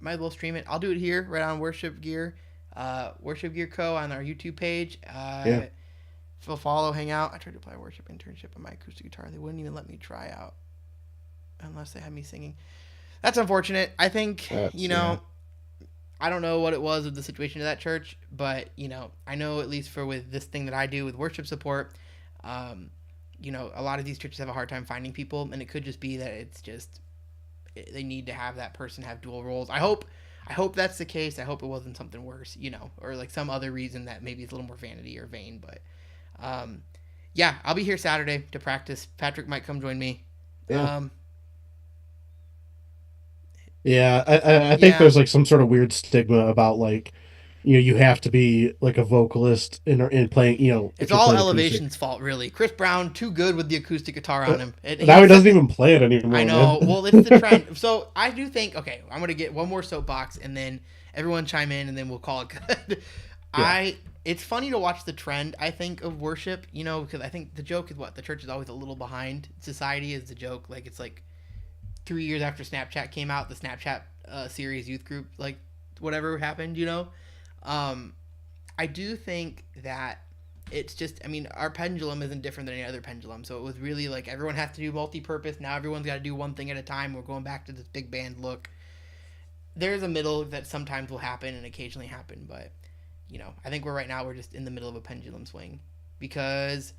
Speaker 1: might as well stream it. I'll do it here right on Worship Gear, Worship Gear Co. on our YouTube page.
Speaker 2: Yeah.
Speaker 1: Feel follow, hang out. I tried to apply a worship internship on my acoustic guitar. They wouldn't even let me try out unless they had me singing. That's unfortunate. I think
Speaker 2: That's yeah.
Speaker 1: I don't know what it was with the situation of that church, but I know at least for with this thing that I do with worship support, um, a lot of these churches have a hard time finding people, and it could just be that it's just they need to have that person have dual roles. I hope that's the case. I hope it wasn't something worse, or like some other reason that maybe it's a little more vanity or vain. But um, yeah, I'll be here Saturday to practice. Patrick might come join me.
Speaker 2: Yeah.
Speaker 1: Um,
Speaker 2: Yeah, I think
Speaker 1: yeah,
Speaker 2: there's like some sort of weird stigma about like, you have to be like a vocalist in playing,
Speaker 1: it's
Speaker 2: if you're
Speaker 1: all
Speaker 2: playing acoustic.
Speaker 1: Elevation's fault, really. Chris Brown too good with the acoustic guitar on him.
Speaker 2: Now
Speaker 1: He
Speaker 2: he
Speaker 1: set
Speaker 2: doesn't
Speaker 1: the
Speaker 2: even play it
Speaker 1: I
Speaker 2: anymore, man.
Speaker 1: know. Well, it's the trend. So I do think. Okay, I'm gonna get one more soapbox, and then everyone chime in, and then we'll call it good.
Speaker 2: Yeah.
Speaker 1: I. It's funny to watch the trend. I think of worship. Because I think the joke is what the church is always a little behind society. Is the joke like it's like 3 years after Snapchat came out, the Snapchat series youth group like whatever happened. Um, I do think that it's just I mean our pendulum isn't different than any other pendulum, so it was really like everyone has to do multi-purpose. Now everyone's got to do one thing at a time. We're going back to this big band look. There's a middle that sometimes will happen and occasionally happen, but I think we're just in the middle of a pendulum swing because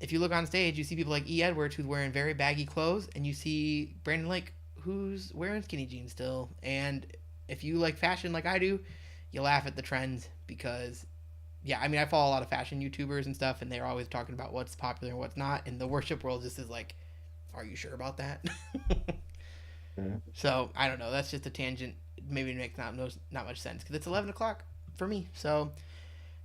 Speaker 1: if you look on stage you see people like E Edwards who's wearing very baggy clothes, and you see Brandon Lake who's wearing skinny jeans still. And if you like fashion like I do, you laugh at the trends because yeah, I mean, I follow a lot of fashion YouTubers and stuff, and they're always talking about what's popular and what's not. And the worship world just is like, are you sure about that?
Speaker 2: Yeah.
Speaker 1: So I don't know. That's just a tangent. Maybe it makes not much sense because it's 11 o'clock for me. So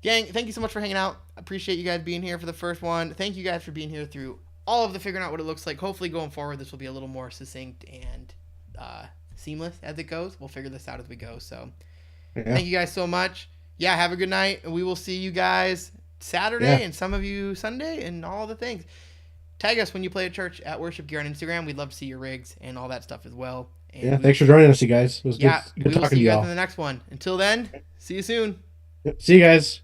Speaker 1: Gang, thank you so much for hanging out. Appreciate you guys being here for the first one. Thank you guys for being here through all of the figuring out what it looks like. Hopefully going forward, this will be a little more succinct and seamless as it goes. We'll figure this out as we go. So thank you guys so much. Yeah, have a good night. And we will see you guys Saturday and some of you Sunday and all the things. Tag us when you play at church at Worship Gear on Instagram. We'd love to see your rigs and all that stuff as well. And
Speaker 2: thanks for joining us, you guys. It was good
Speaker 1: we will
Speaker 2: talking
Speaker 1: see
Speaker 2: to
Speaker 1: you guys
Speaker 2: y'all.
Speaker 1: in the next one. Until then, see you soon.
Speaker 2: See you guys.